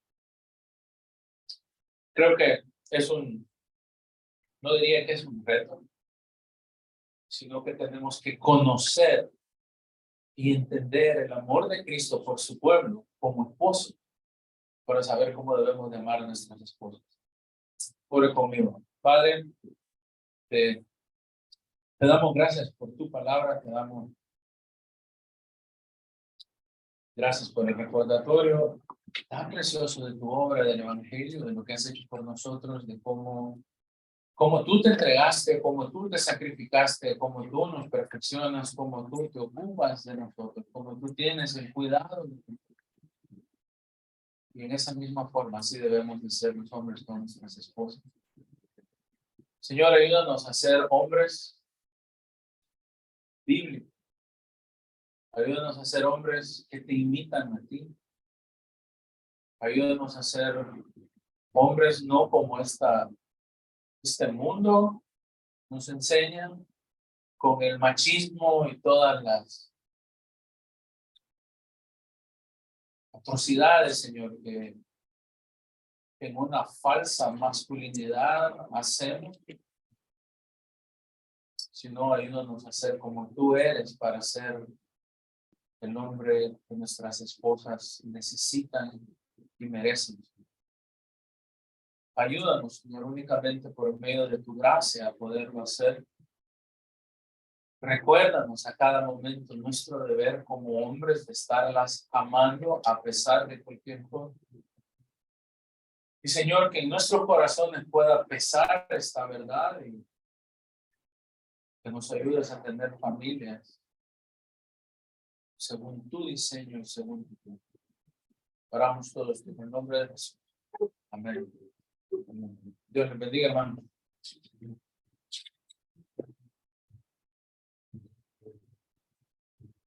Creo que es no diría que es un reto, sino que tenemos que conocer y entender el amor de Cristo por su pueblo como esposo, para saber cómo debemos de amar a nuestras esposas. Ore conmigo. Padre, te damos gracias por tu palabra, te damos gracias por el recordatorio tan precioso de tu obra, del Evangelio, de lo que has hecho por nosotros, de cómo tú te entregaste, cómo tú te sacrificaste, cómo tú nos perfeccionas, cómo tú te ocupas de nosotros, cómo tú tienes el cuidado de nosotros. Y en esa misma forma, así debemos de ser los hombres con nuestras esposas. Señor, ayúdanos a ser hombres bíblicos. Ayúdanos a ser hombres que te imitan a ti. Ayúdanos a ser hombres no como este mundo nos enseña, con el machismo y todas las atrocidades, Señor, que en una falsa masculinidad hacemos, sino ayúdanos a ser como tú eres para ser el hombre que nuestras esposas necesitan y merecen. Ayúdanos, Señor, únicamente por medio de tu gracia a poderlo hacer. Recuérdanos a cada momento nuestro deber como hombres de estarlas amando a pesar de cualquier cosa. Y Señor, que en nuestros corazones pueda pesar esta verdad y que nos ayudes a tener familias según tu diseño y según tu plan. Oramos todos en el nombre de Jesús. Amén. Amén. Dios les bendiga, hermano.